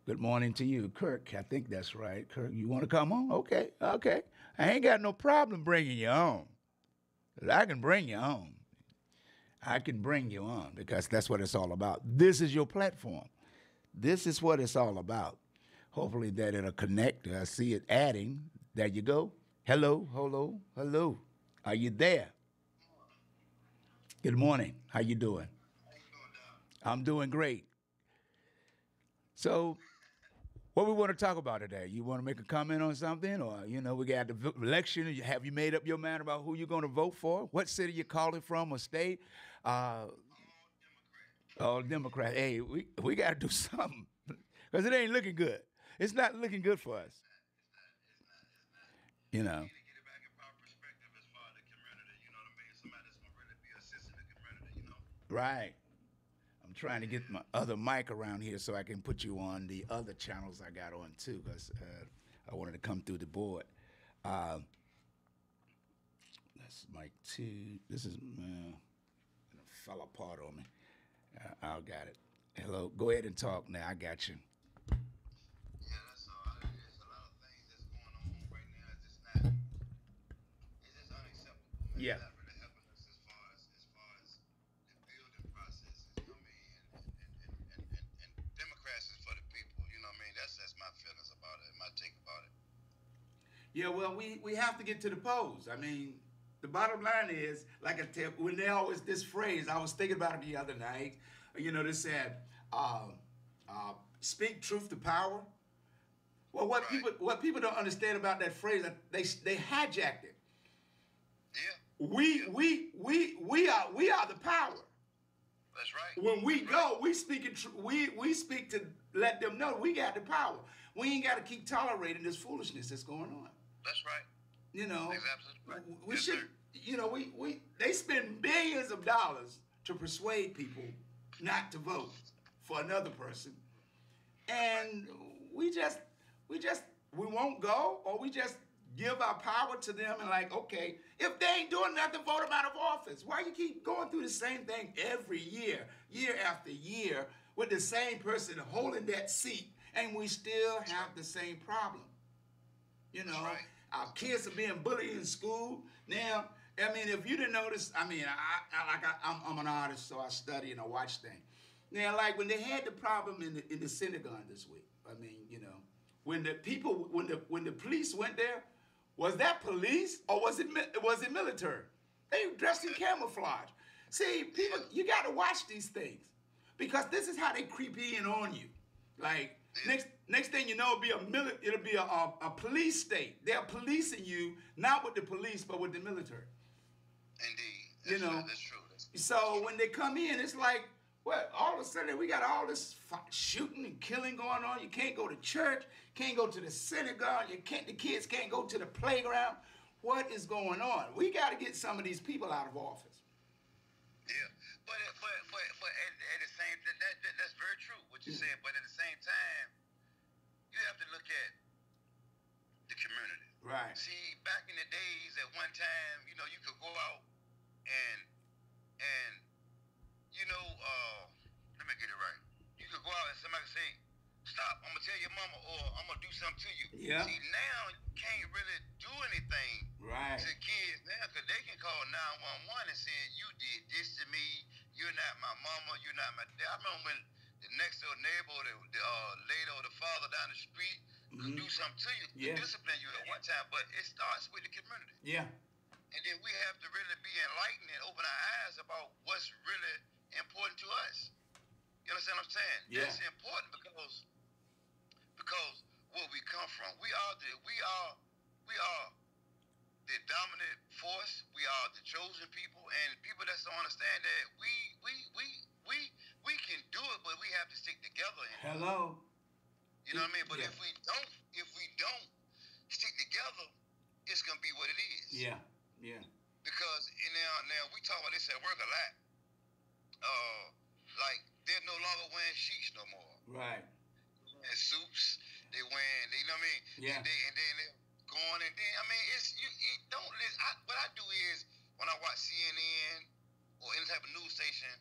Good morning to you, Kirk. I think that's right. Kirk, you want to come on? Okay. I ain't got no problem bringing you on. I can bring you on. I can bring you on because that's what it's all about. This is your platform. This is what it's all about. Hopefully that it'll connect. I see it adding. There you go. Hello. Are you there? Good morning. How you doing? I'm doing great. So, what we want to talk about today? You want to make a comment on something, or we got the election? Have you made up your mind about who you're going to vote for? What city you calling from, or state? All Democrat. Hey, we got to do something because it ain't looking good. It's not looking good for us. You know. Right. I'm trying to get my other mic around here so I can put you on the other channels I got on too, because I wanted to come through the board. That's mic 2. This is it fell apart on me. I got it. Hello. Go ahead and talk now. I got you. Yeah. Yeah, well, we have to get to the polls. I mean, the bottom line is, like I tell, when they always this phrase, I was thinking about it the other night. They said, "Speak truth to power." Well, what people don't understand about that phrase, they hijacked it. Yeah. We are the power. That's right. When we go, we speak to let them know we got the power. We ain't got to keep tolerating this foolishness that's going on. That's right. That's absolutely right. We should, they spend billions of dollars to persuade people not to vote for another person, and we won't go, or we just give our power to them and okay, if they ain't doing nothing, vote them out of office. Why you keep going through the same thing every year after year, with the same person holding that seat, and we still have the same problem? Right. Our kids are being bullied in school. Now, I mean, if you didn't notice, I mean, I'm an artist, so I study and I watch things. Now, like when they had the problem in the synagogue this week, I mean, when the police went there, was that police or was it military? They were dressed in camouflage. See, people, you got to watch these things because this is how they creep in on you. Like next thing you know, it'll be a police state. They're policing you, not with the police, but with the military. Indeed, that's true. So when they come in, it's like, well, all of a sudden we got all this shooting and killing going on. You can't go to church, can't go to the synagogue, the kids can't go to the playground. What is going on? We got to get some of these people out of office. Yeah, but at the same that's very true what you said. But at the same time, you have to look at the community. Right. See, back in the days, at one time, you could go out and let me get it right. You could go out and somebody say, "Stop! I'm gonna tell you your mama, or I'm gonna do something to you. Yeah. See, now you can't really do anything Right. to kids now, because they can call 911 and say, you did this to me, you're not my mama, you're not my dad. I remember when the next door neighbor, the lady or the father down the street could do something to you, Yeah. to discipline you at one time, but it starts with the community. Yeah. And then we have to really be enlightened and open our eyes about what's really important to us. You understand what I'm saying? Yeah. That's important because where we come from, we are the dominant force. We are the chosen people, and people that don't understand that we can do it, but we have to stick together. Hello. You know what I mean? But Yeah. if we don't stick together, it's gonna be what it is. Yeah. Yeah. Because now we talk about this at work a lot. Like they're no longer wearing sheets no more. Right. And suits, they wearing, you know what I mean? Yeah. And then they're going, and then I mean, you don't listen. What I do is when I watch CNN or any type of news station,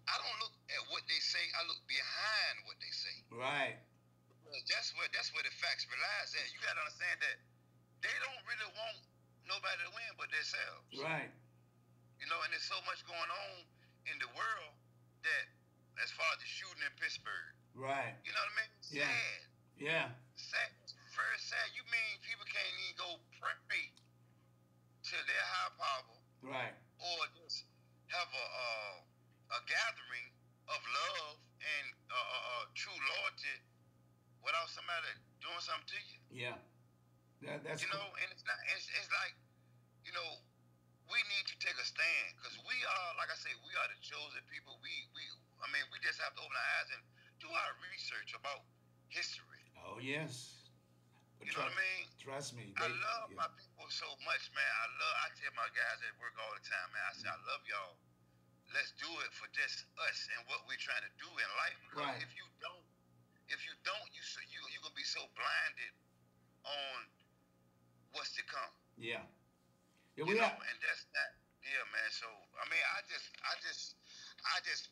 I don't look at what they say. I look behind what they say. Right. That's where the facts relies at. You gotta understand that they don't really want nobody to win but themselves. Right. You know, and there's so much going on in the world that, as far as the shooting in Pittsburgh, Right. you know what I mean? Yeah. Sad. Yeah. Sad. Very sad. You mean people can't even go pray to their high power, Right. or just have a gathering of love and true loyalty without somebody doing something to you? Yeah. That's you know, and it's not. It's like, you know, we need to take a stand, because we are, like I say, we are the chosen people. I mean, we just have to open our eyes and do our research about history. Oh yes. You know what I mean? Trust me. I love my people so much, man. I tell my guys at work all the time, man. I say, I love y'all. Let's do it for just us and what we're trying to do in life. Because Right. if you don't, you're gonna be so blinded on what's to come. Yeah. You know, and that's not. Yeah, man. So I mean, I just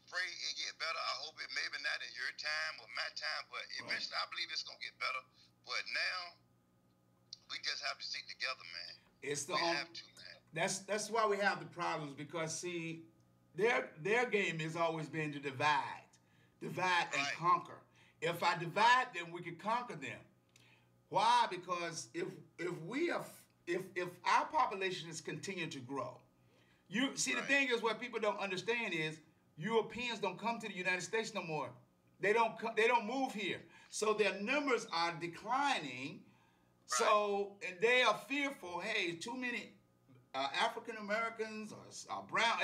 pray it get better. I hope it maybe not in your time or my time, but eventually I believe it's gonna get better. But now we just have to stick together, man. It's the we only, have to, man. That's why we have the problems, because see, their game has always been to divide and conquer. If I divide them, we can conquer them. Why? Because if our population is continuing to grow, you see, the thing is, what people don't understand is Europeans don't come to the United States no more. They don't move here, so their numbers are declining. So, and they are fearful. Hey, too many African Americans or brown,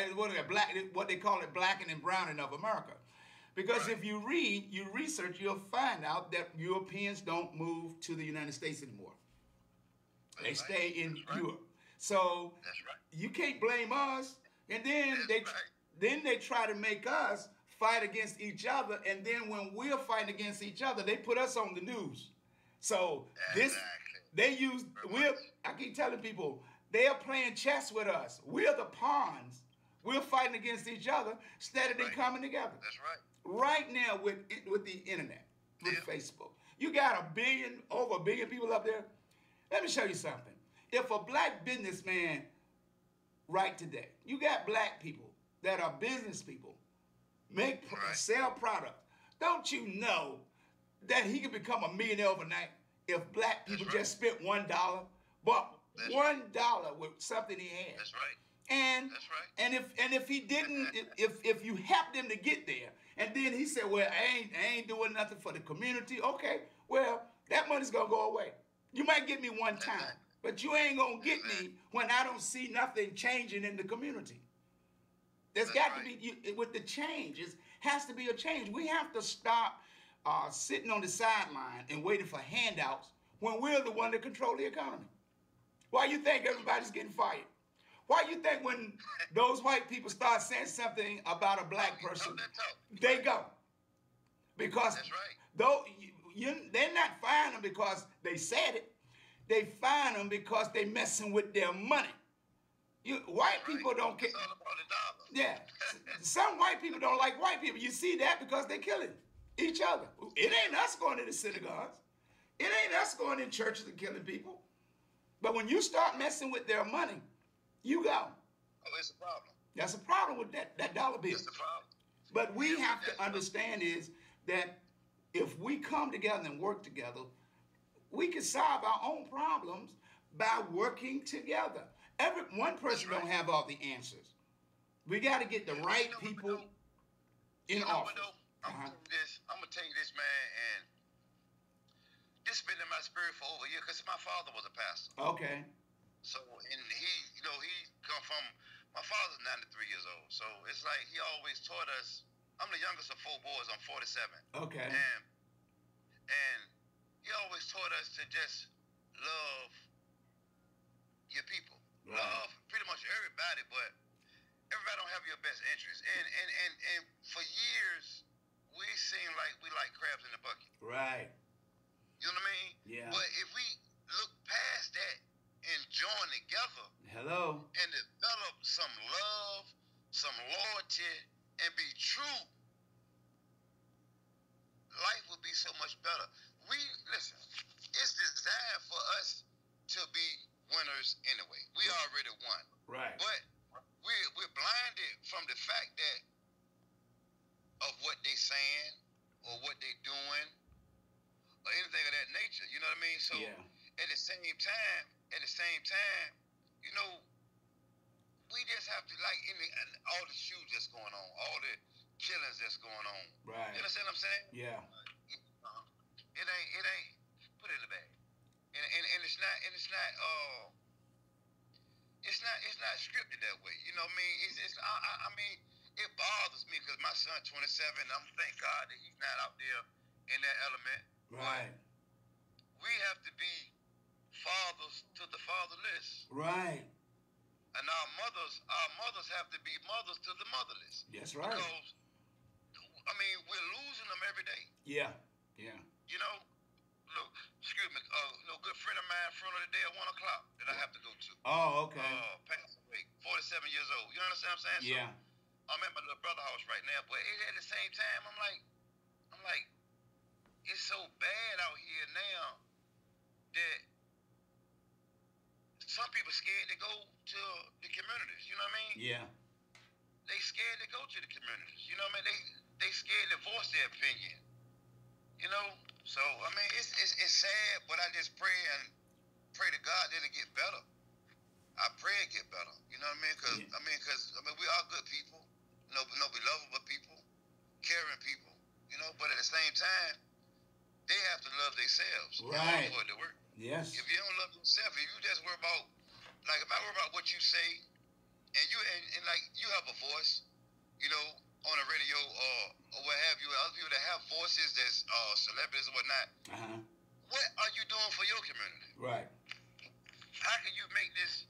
what they call it, blacking and browning of America. Because if you research, you'll find out that Europeans don't move to the United States anymore. They stay in Europe. So you can't blame us. And then they try to make us fight against each other. And then when we're fighting against each other, they put us on the news. So I keep telling people, they are playing chess with us. We're the pawns. We're fighting against each other instead of them coming together. That's right. Right now with the internet, with Facebook, you got over a billion people up there. Let me show you something. If a black businessman right today, you got black people that are business people, sell product. Don't you know that he can become a millionaire overnight if black people just spent $1, but $1 with something he had. That's right. And if he didn't, if you helped him to get there, and then he said, well, I ain't doing nothing for the community. Okay, well, that money's gonna go away. You might get me one time, but you ain't gonna get me when I don't see nothing changing in the community. There's got to be, with the change, it has to be a change. We have to stop sitting on the sideline and waiting for handouts when we're the one that control the economy. Why you think everybody's getting fired? Why you think when those white people start saying something about a black person, they go? Because they're not firing them because they said it. They firing them because they messing with their money. White people don't care. Yeah, some white people don't like white people. You see that because they kill it. Each other. It ain't us going to the synagogues. It ain't us going in churches and killing people. But when you start messing with their money, you go. Oh, it's a problem. That's a problem with that dollar bill. It's a problem. But we have to understand is that if we come together and work together, we can solve our own problems by working together. One person don't have all the answers. We got to get the right people in office. I'm gonna tell you this, man, and this been in my spirit for over a year because my father was a pastor. Okay. So, and he come from, my father's 93 years old. So it's like he always taught us. I'm the youngest of 4 boys. I'm 47. Okay. And he always taught us to just love your people. Right. Love pretty much everybody, but everybody don't have your best interest. And for years, we seem like we like crabs in the bucket. Right. You know what I mean? Yeah. But if we look past that and join together and develop some love, some loyalty, and be true, life would be so much better. Listen, it's designed for us to be winners anyway. We already won. Right. But we're blinded from the fact that of what they saying or what they doing or anything of that nature. You know what I mean? So at the same time, you know, we just have to all the shoots that's going on, all the killings that's going on. Right. You understand what I'm saying? Yeah. It ain't put it in the bag. And it's not scripted that way. You know what I mean? I mean, it bothers me because my son 27, I'm thank God that he's not out there in that element. Right. But we have to be fathers to the fatherless. Right. And our mothers have to be mothers to the motherless. That's right. Because, I mean, we're losing them every day. Yeah. Yeah. You know, look, excuse me, no good friend of mine, funeral today at 1 o'clock that I have to go to. Oh, okay. Passed away, 47 years old. You understand what I'm saying? Yeah. So, I'm at my little brother's house right now, but at the same time, I'm like, it's so bad out here now that some people scared to go to the communities. You know what I mean? Yeah. They scared to go to the communities. You know what I mean? They scared to voice their opinion. You know? So, I mean, it's sad, but I just pray to God that it get better. I pray it get better. You know what I mean? Because we are good people. We lovable people, caring people. You know, but at the same time, they have to love themselves. Right. For it to work. Yes. If you don't love yourself, if you just worry about, if I worry about what you say, and you have a voice, you know, on the radio or what have you, other people that have voices that's celebrities or whatnot. What are you doing for your community? Right. How can you make this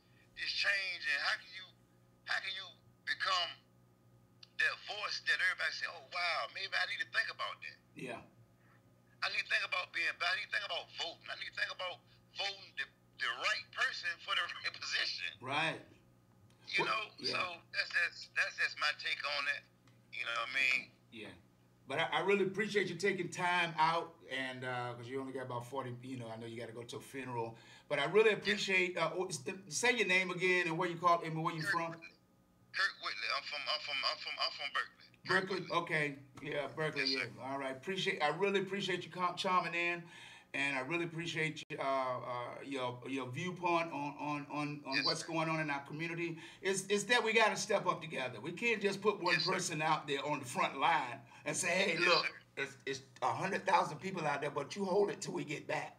change, and how can you become that voice that everybody say, oh wow, maybe I need to think about that. Yeah. I need to think about being better. I need to think about voting. I need to think about voting the right person for the right position. Right. You know, so that's just my take on it. You know what I mean? Yeah. But I really appreciate you taking time out, and because you only got about 40, you know, I know you got to go to a funeral. But I really appreciate. Say your name again and where you call and where you from. Kirk Whitley. I'm from Berkeley. Berkeley. Okay. Yeah, Berkeley. Yes, yeah. All right. I really appreciate you chiming in, and I really appreciate your viewpoint on what's going on in our community. It's that we got to step up together. We can't just put one person out there on the front line and say, hey, look, it's 100,000 people out there, but you hold it till we get back.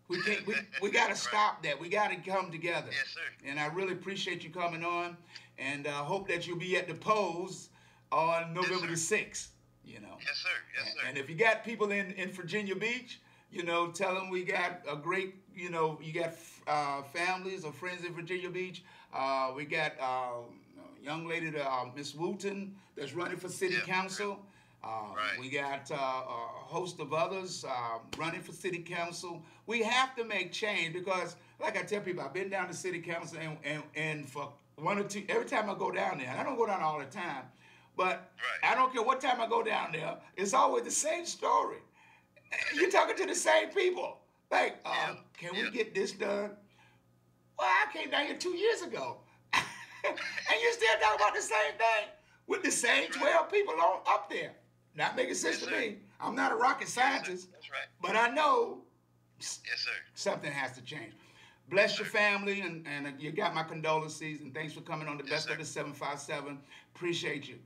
We can't. We got to stop that. We got to come together. Yes, sir. And I really appreciate you coming on, and hope that you'll be at the polls on November the 6th. You know. Yes, sir. Yes, sir. And if you got people in Virginia Beach, you know, tell them we got a great, you know, you got families or friends in Virginia Beach. We got a young lady, Miss Wooten, that's running for city council. Right. We got a host of others running for city council. We have to make change because, like I tell people, I've been down to city council and for one or two, every time I go down there, and I don't go down all the time, But I don't care what time I go down there, it's always the same story. You're talking to the same people. Like, can we get this done? Well, I came down here 2 years ago. And you still talk about the same thing with the same 12 people up there. Not making sense to me. I'm not a rocket scientist. That's right. But I know Yes, sir. something has to change. Bless your family, and you got my condolences, and thanks for coming on the Best of the 757. Appreciate you.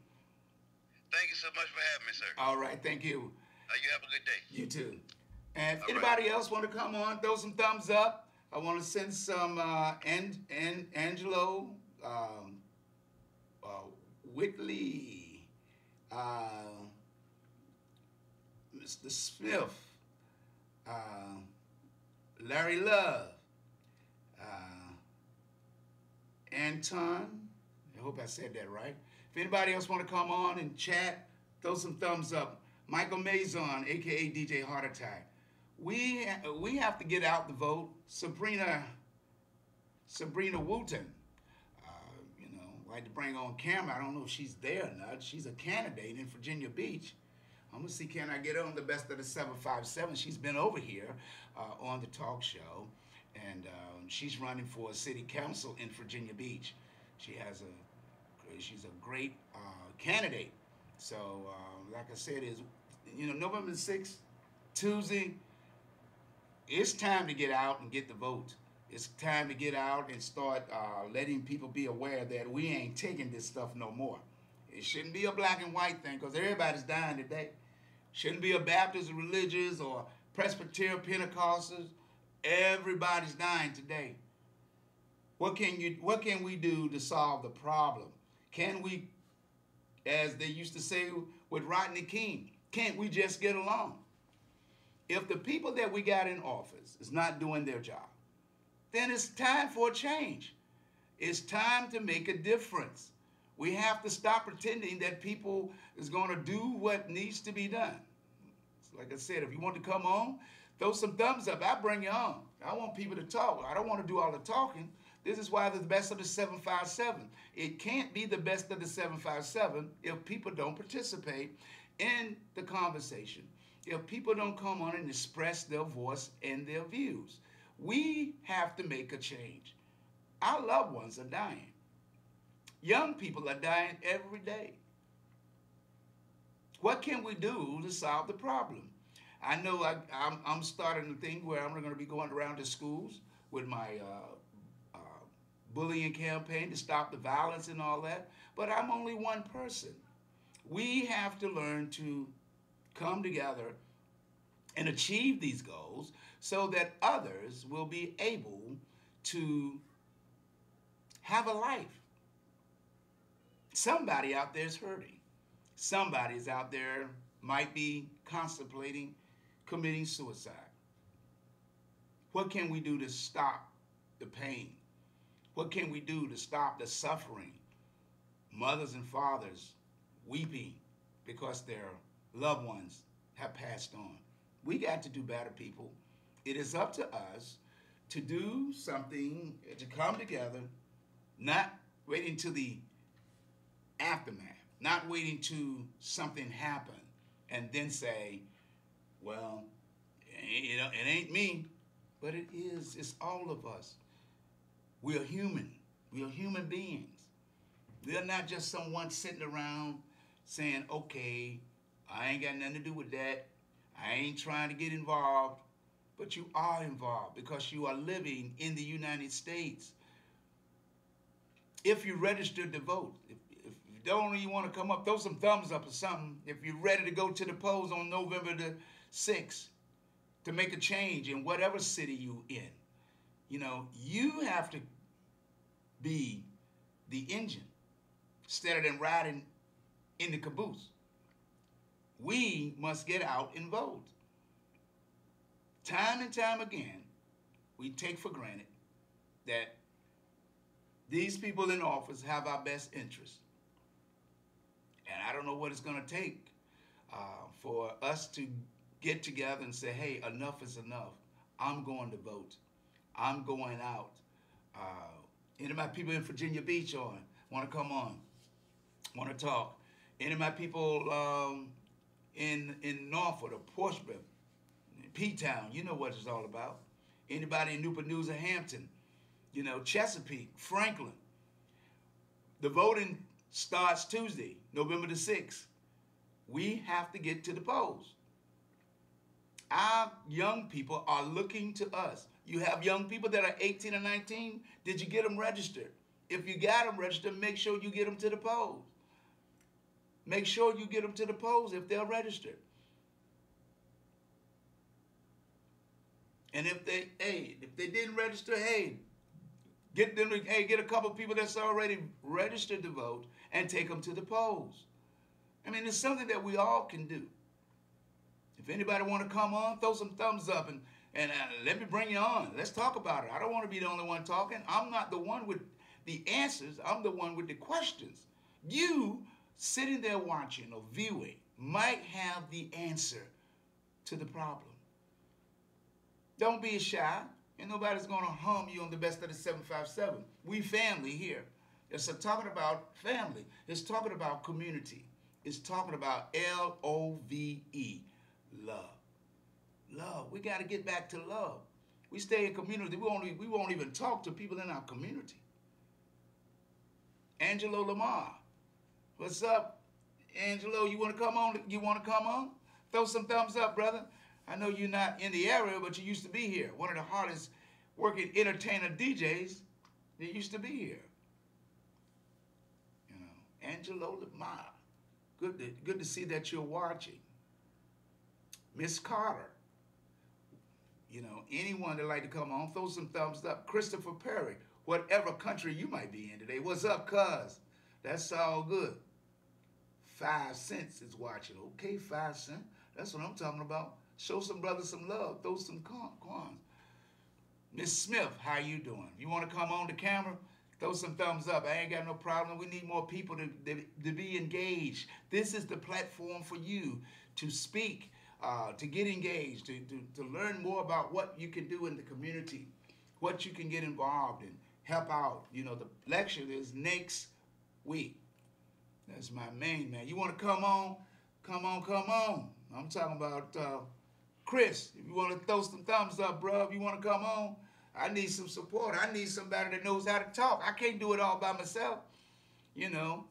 Thank you so much for having me, sir. All right, thank you. You have a good day. You too. And if anybody else want to come on, throw some thumbs up. I want to send some Angelo Whitley, Mr. Smith, Larry Love, Anton. I hope I said that right. If anybody else want to come on and chat, throw some thumbs up. Michael Mazon, aka DJ Heart Attack. We have to get out the vote. Sabrina Wooten. Like to bring on camera. I don't know if she's there or not. She's a candidate in Virginia Beach. I'm gonna see, can I get her on the Best of the 757? She's been over here on the talk show, and she's running for a city council in Virginia Beach. She's a great candidate. So, like I said, November 6th, Tuesday. It's time to get out and get the vote. It's time to get out and start letting people be aware that we ain't taking this stuff no more. It shouldn't be a black and white thing, because everybody's dying today. Shouldn't be a Baptist or religious or Presbyterian, Pentecostals. Everybody's dying today. What can we do to solve the problem? Can we, as they used to say with Rodney King, can't we just get along? If the people that we got in office is not doing their job, then it's time for a change. It's time to make a difference. We have to stop pretending that people is going to do what needs to be done. Like I said, if you want to come on, throw some thumbs up. I'll bring you on. I want people to talk. I don't want to do all the talking. This is why the Best of the 757. It can't be the Best of the 757 if people don't participate in the conversation. If people don't come on and express their voice and their views. We have to make a change. Our loved ones are dying. Young people are dying every day. What can we do to solve the problem? I know I'm starting a thing where I'm going to be going around to schools with my bullying campaign to stop the violence and all that, but I'm only one person. We have to learn to come together and achieve these goals so that others will be able to have a life. Somebody out there is hurting. Somebody's out there might be contemplating committing suicide. What can we do to stop the pain? What can we do to stop the suffering? Mothers and fathers weeping because their loved ones have passed on. We got to do better, people. It is up to us to do something, to come together, not waiting to the aftermath, not waiting to something happen and then say, well, it ain't me, but it is. It's all of us. We are human. We are human beings. We are not just someone sitting around saying, okay, I ain't got nothing to do with that. I ain't trying to get involved. But you are involved because you are living in the United States. If you registered to vote, if you don't, you want to come up, throw some thumbs up or something. If you're ready to go to the polls on November the 6th to make a change in whatever city you in, you have to be the engine instead of them riding in the caboose. We must get out and vote. Time and time again, we take for granted that these people in office have our best interests. And I don't know what it's going to take for us to get together and say, hey, enough is enough. I'm going to vote. I'm going out. Any of my people in Virginia Beach want to come on, want to talk. Any of my people in Norfolk or Portsmouth, P-Town, you know what it's all about. Anybody in Newport News or Hampton, you know, Chesapeake, Franklin. The voting starts Tuesday, November the 6th. We have to get to the polls. Our young people are looking to us. You have young people that are 18 or 19. Did you get them registered? If you got them registered, make sure you get them to the polls. Make sure you get them to the polls if they're registered. And if they didn't register, get them to, get a couple people that's already registered to vote and take them to the polls. I mean, it's something that we all can do. If anybody want to come on, throw some thumbs up and let me bring you on. Let's talk about it. I don't want to be the only one talking. I'm not the one with the answers. I'm the one with the questions. You sitting there watching or viewing might have the answer to the problem. Don't be shy. Ain't nobody's going to harm you on the best of the 757. We family here. It's talking about family. It's talking about community. It's talking about L-O-V-E, love. Love. We got to get back to love. We stay in community. We won't even talk to people in our community. Angelo Lamar. What's up, Angelo? You want to come on? You want to come on? Throw some thumbs up, brother. I know you're not in the area, but you used to be here. One of the hardest working entertainer DJs that used to be here. You know, Angelo Lamar. Good to see that you're watching. Miss Carter. You know, anyone that like to come on, throw some thumbs up. Christopher Perry, whatever country you might be in today. What's up, cuz? That's all good. 5 cents is watching. Okay, 5 cents. That's what I'm talking about. Show some brothers some love. Throw some coins. Miss Smith, how you doing? You want to come on the camera? Throw some thumbs up. I ain't got no problem. We need more people to be engaged. This is the platform for you to speak, to get engaged, to learn more about what you can do in the community, what you can get involved in, help out. You know, the lecture is next week. That's my main man. You want to come on? Come on, come on. I'm talking about Chris. If you want to throw some thumbs up, bro, if you want to come on, I need some support. I need somebody that knows how to talk. I can't do it all by myself. You know,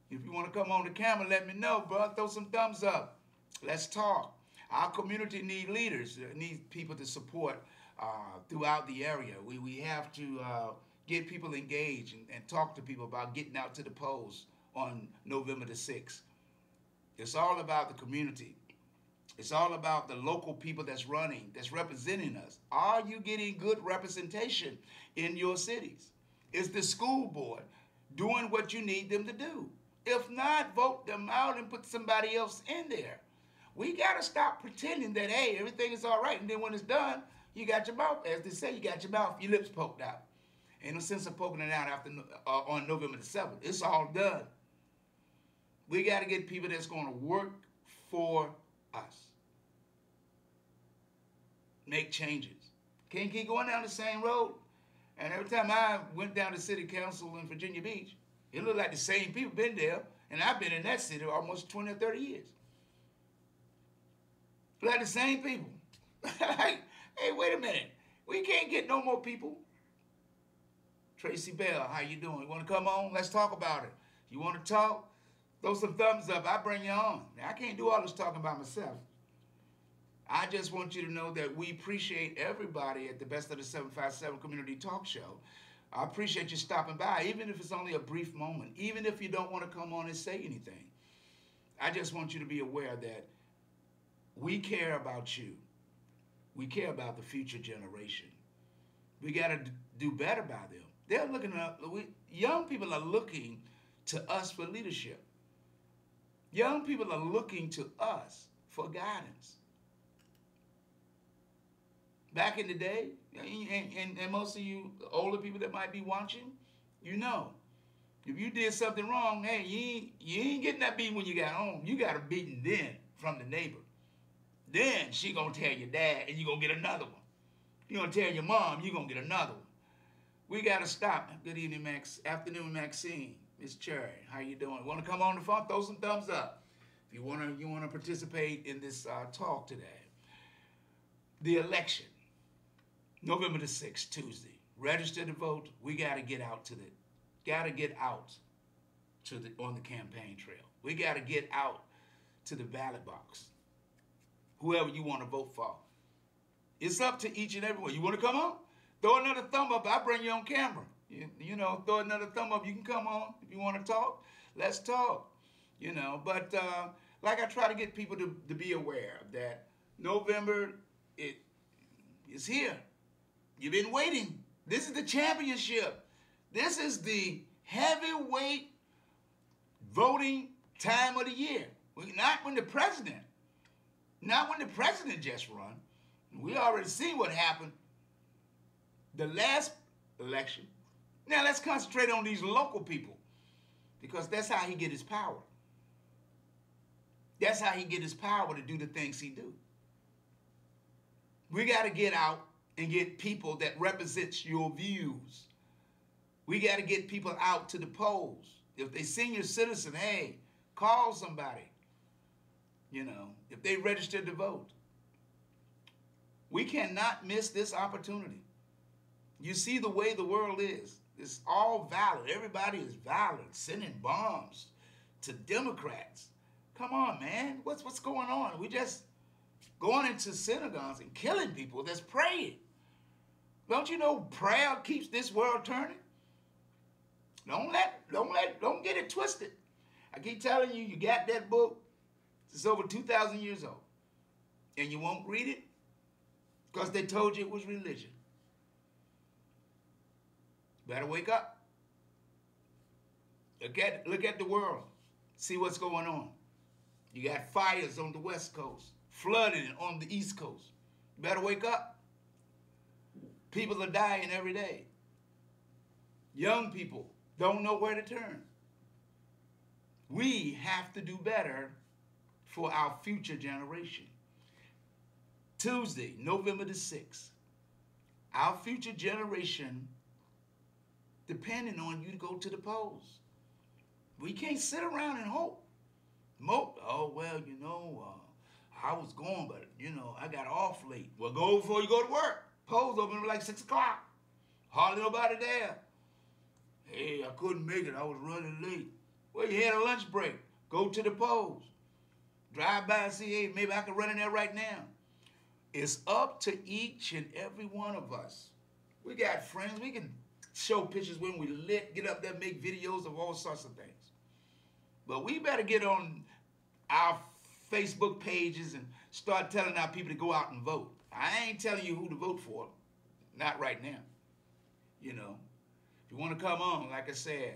if you want to come on the camera, let me know, bro. Throw some thumbs up. Let's talk. Our community needs leaders, needs people to support throughout the area. We have to get people engaged and talk to people about getting out to the polls on November the 6th. It's all about the community. It's all about the local people that's running, that's representing us. Are you getting good representation in your cities? Is the school board doing what you need them to do? If not, vote them out and put somebody else in there. We got to stop pretending that, hey, everything is all right. And then when it's done, you got your mouth, as they say, you got your mouth, your lips poked out. Ain't no sense of poking it out after on November the 7th. It's all done. We got to get people that's going to work for us. Make changes. Can't keep going down the same road. And every time I went down to city council in Virginia Beach, it looked like the same people been there, and I've been in that city almost 20 or 30 years. Like the same people. Like, hey, wait a minute. We can't get no more people. Tracy Bell, how you doing? You want to come on? Let's talk about it. You want to talk? Throw some thumbs up. I'll bring you on. I can't do all this talking by myself. I just want you to know that we appreciate everybody at the Best of the 757 Community Talk Show. I appreciate you stopping by, even if it's only a brief moment, even if you don't want to come on and say anything. I just want you to be aware that we care about you. We care about the future generation. We got to do better by them. They're looking up, young people are looking to us for leadership. Young people are looking to us for guidance. Back in the day, and most of you older people that might be watching, you know, if you did something wrong, hey, you ain't getting that beating when you got home. You got a beating then from the neighbor. Then she gonna tell your dad, and you gonna get another one. You gonna tell your mom, you gonna get another one. We gotta stop. Good evening, Max. Afternoon, Maxine. Miss Cherry, how you doing? Want to come on the phone? Throw some thumbs up. If you want to participate in this talk today. The election, November the 6th, Tuesday. Register to vote. We got to get out on the campaign trail. We got to get out to the ballot box. Whoever you want to vote for. It's up to each and every one. You want to come on? Throw another thumb up. I'll bring you on camera. You know, throw another thumb up. You can come on. If you want to talk, let's talk. You know, but like I try to get people to be aware that November, it's here. You've been waiting. This is the championship. This is the heavyweight voting time of the year. Not when the president just run. We already seen what happened the last election. Now let's concentrate on these local people because that's how he get his power. That's how he get his power to do the things he do. We got to get out and get people that represents your views. We got to get people out to the polls. If they senior citizen, hey, call somebody. You know, if they registered to vote. We cannot miss this opportunity. You see the way the world is. It's all violent. Everybody is violent, sending bombs to Democrats. Come on, man. What's going on? We just going into synagogues and killing people that's praying. Don't you know prayer keeps this world turning? Don't get it twisted. I keep telling you, you got that book. It's over 2,000 years old. And you won't read it because they told you it was religion. Better wake up. Look at the world. See what's going on. You got fires on the West Coast, flooding on the East Coast. You better wake up. People are dying every day. Young people don't know where to turn. We have to do better for our future generation. Tuesday, November the 6th. Our future generation depending on you to go to the polls. We can't sit around and hope. Oh, well, you know, I was going, but, you know, I got off late. Well, go before you go to work. Polls open like 6 o'clock. Hardly nobody there. Hey, I couldn't make it. I was running late. Well, you had a lunch break. Go to the polls. Drive by and see, hey, maybe I can run in there right now. It's up to each and every one of us. We got friends. We can show pictures when we lit, get up there, make videos of all sorts of things. But we better get on our Facebook pages and start telling our people to go out and vote. I ain't telling you who to vote for. Not right now. You know, if you want to come on, like I said,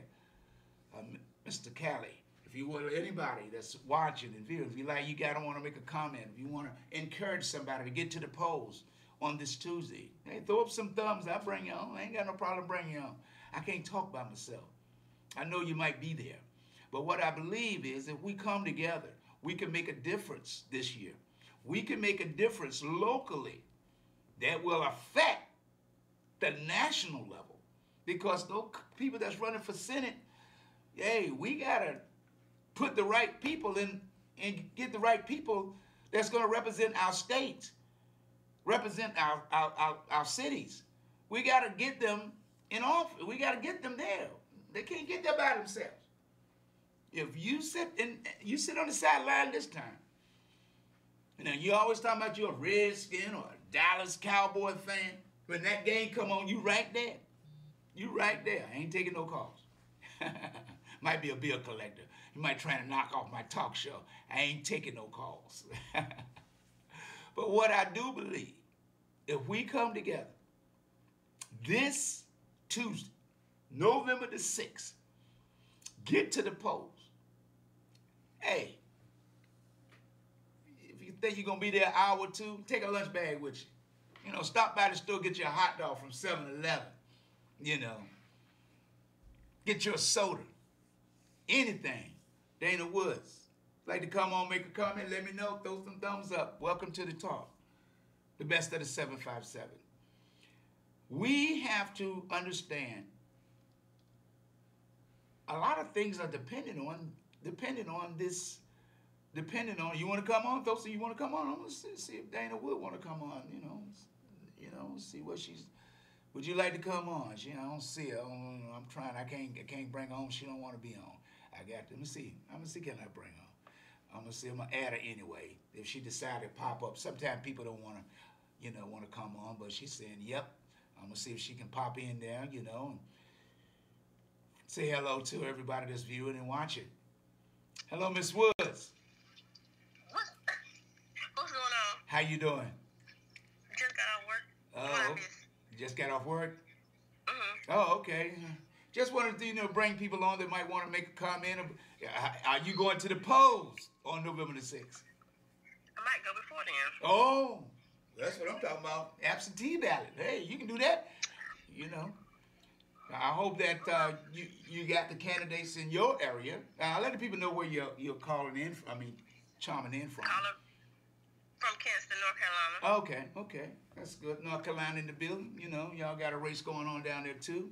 Mr. Cali, if you want anybody that's watching and viewing, if you like, you gotta want to make a comment. If you want to encourage somebody to get to the polls on this Tuesday, hey, throw up some thumbs. I'll bring you on. I ain't got no problem bringing you on. I can't talk by myself. I know you might be there. But what I believe is if we come together, we can make a difference this year. We can make a difference locally that will affect the national level. Because those people that's running for Senate, hey, we got to put the right people in and get the right people that's going to represent our states, represent our cities. We got to get them in office. We got to get them there. They can't get there by themselves. If you sit on the sideline this time, and then you always talking about you're a Redskin or a Dallas Cowboy fan, when that game come on, you right there. You right there. I ain't taking no calls. Might be a bill collector. You might try to knock off my talk show. I ain't taking no calls. But what I do believe, if we come together this Tuesday, November the 6th, get to the polls. Hey, if you think you're going to be there an hour or two, take a lunch bag with you. You know, stop by the store, get you a hot dog from 7-Eleven. You know, get you a soda. Anything. Dana Woods. Like to come on, make a comment, let me know, throw some thumbs up. Welcome to the talk. The best of the 757. We have to understand a lot of things are dependent on this. Depending on, you want to come on, Thosa, you want to come on? I'm gonna see if Dana would want to come on. See what she's. Would you like to come on? I don't see her. I'm trying. I can't bring her on. She don't want to be on. Let me see. I'm gonna see, can I bring her? I'm gonna see. I'm gonna add her anyway. If she decided to pop up, sometimes people don't want to come on, but she's saying, "Yep." I'm gonna see if she can pop in there. And say hello to everybody that's viewing and watching. Hello, Miss Woods. What's going on? How you doing? Just got off work. Oh, you just got off work? Oh, okay. Just wanted to, bring people on that might want to make a comment. Are you going to the polls on November the 6th? I might go before then. Oh, that's what I'm talking about. Absentee ballot. Hey, you can do that. I hope that you got the candidates in your area. Let the people know where you're calling in. Chiming in from. From Kinston, North Carolina. Okay, that's good. North Carolina in the building. Y'all got a race going on down there too.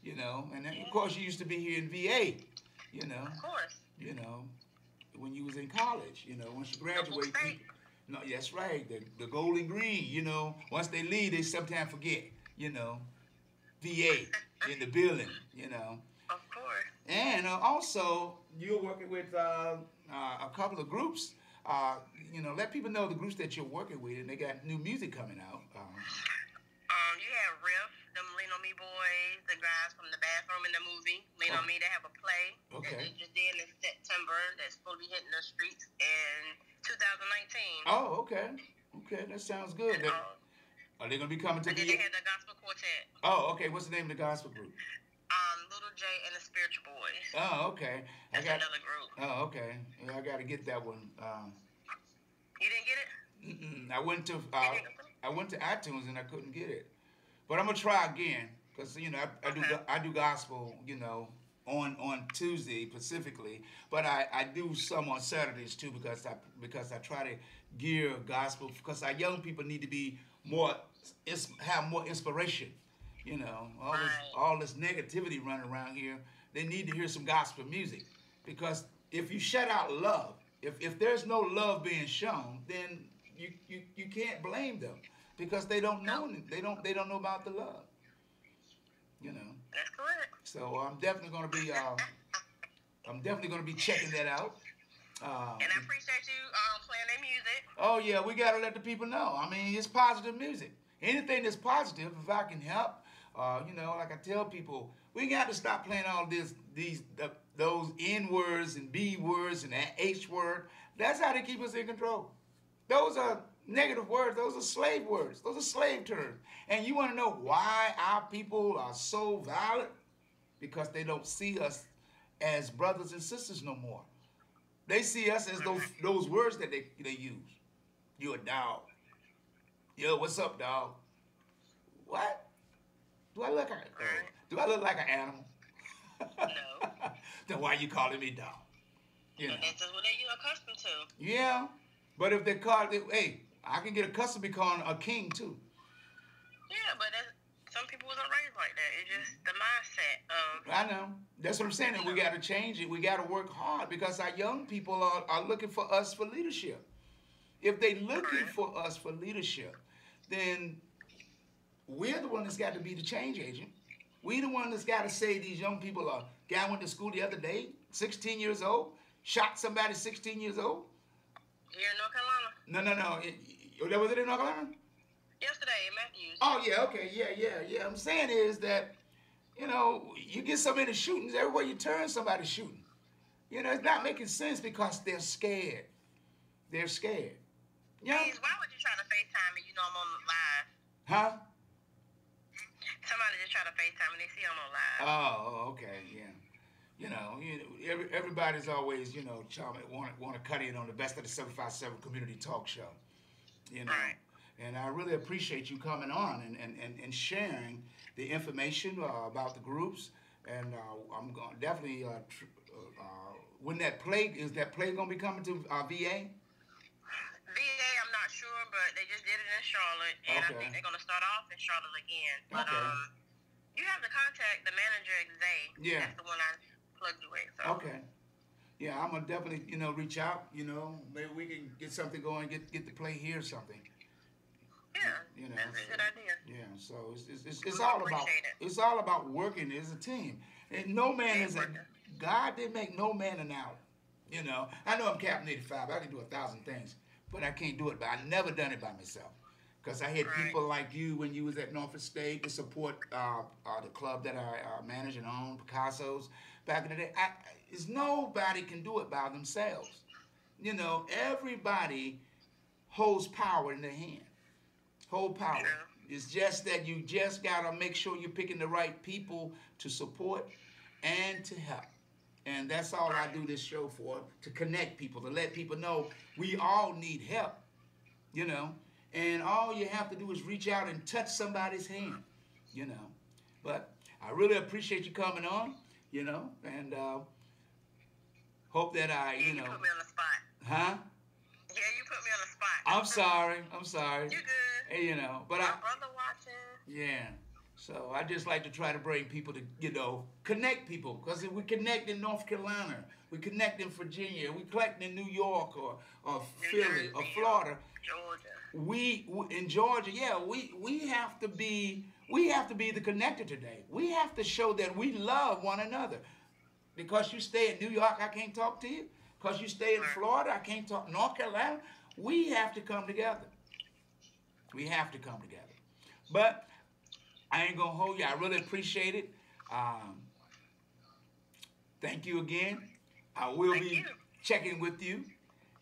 And then, of course, you used to be here in VA. Of course. When you was in college. Once you graduate. No, that's right. The gold and green. Once they leave, they sometimes forget. VA in the building. Of course. And also, you're working with a couple of groups. Let people know the groups that you're working with, and they got new music coming out. You have Riff, them Lean On Me boys, the guys from the bathroom in the movie. Lean On Me, they have a play that they just did in September that's supposed to be hitting the streets in 2019. Oh, okay. Okay, that sounds good. Are they going to be coming to and then they have the gospel quartet. Oh, okay. What's the name of the gospel group? Little J and the Spiritual Boys. Oh, okay. That's another group. Oh, okay. Yeah, I got to get that one. You didn't get it? I went to iTunes and I couldn't get it, but I'm gonna try again because I do gospel on Tuesday specifically, but I do some on Saturdays too because I try to gear gospel because our young people need to be have more inspiration. All this negativity running around here. They need to hear some gospel music because if you shut out love, if there's no love being shown, then you can't blame them because they don't know they don't know about the love. That's correct. So I'm definitely gonna be checking that out. And I appreciate you playing their music. Oh yeah, we gotta let the people know. It's positive music. Anything that's positive, if I can help. Like I tell people, we got to stop playing all those N words and B words and that H word. That's how they keep us in control. Those are negative words. Those are slave words. Those are slave terms. And you want to know why our people are so violent? Because they don't see us as brothers and sisters no more. They see us as those words that they use. You a dog. Yo, what's up, dog? What? Do I look like an animal? No. Then why you calling me dog? And that's just what you're accustomed to. Yeah, but if they call it, hey, I can get accustomed to be calling a king too. Yeah, but some people wasn't raised like that. It's just the mindset of. I know. That's what I'm saying. We got to change it. We got to work hard because our young people are looking for us for leadership. If they looking for us for leadership, then we're the one that's got to be the change agent. We the one that's got to say these young people are. Guy went to school the other day, 16 years old, shot somebody 16 years old. Here in North Carolina? No. Was it in North Carolina? Yesterday in Matthews. Oh, yeah, okay, yeah. I'm saying is that, you get so many shootings, everywhere you turn, somebody's shooting. It's not making sense because they're scared. They're scared. Please, why would you try to FaceTime me? I'm on live. Huh? Somebody just try to FaceTime and they see I'm on live. Oh, okay, yeah. Everybody's always, charming, want to cut in on the best of the 757 community talk show. Right. And I really appreciate you coming on and sharing the information about the groups. And I'm going to definitely, when is that play going to be coming to VA? VA, I'm not sure, but they just did it in Charlotte, and I think they're going to start off in Charlotte again. But you have to contact the manager, Zay. Yeah. That's the one I fluctuate. So. Okay. Yeah, I'm gonna definitely, reach out. Maybe we can get something going, get to play here or something. Yeah, that's a good idea. Yeah, so it's all about it's all about working as a team. And no man is God didn't make no man an hour. I know I'm Captain 85. I can do 1,000 things, but I can't do it. But I never done it by myself. Because I had people like you when you was at Norfolk State to support the club that I manage and own, Picasso's, back in the day. Nobody can do it by themselves. Everybody holds power in their hand. Hold power. It's just that you just got to make sure you're picking the right people to support and to help. And that's all I do this show for, to connect people, to let people know we all need help, And all you have to do is reach out and touch somebody's hand, But I really appreciate you coming on, and hope that you put me on the spot. Huh? Yeah, you put me on the spot. I'm sorry. You good. Hey, but my brother watching. Yeah. So I just like to try to bring people to, connect people. Because if we connect in North Carolina, we connect in Virginia, we connect in New York or Philly or Florida. Georgia. We in Georgia, we have to be the connector today. We have to show that we love one another. Because you stay in New York, I can't talk to you. Because you stay in Florida, I can't talk. North Carolina, we have to come together. We have to come together. But I ain't going to hold you. I really appreciate it. Thank you again. I will be checking with you.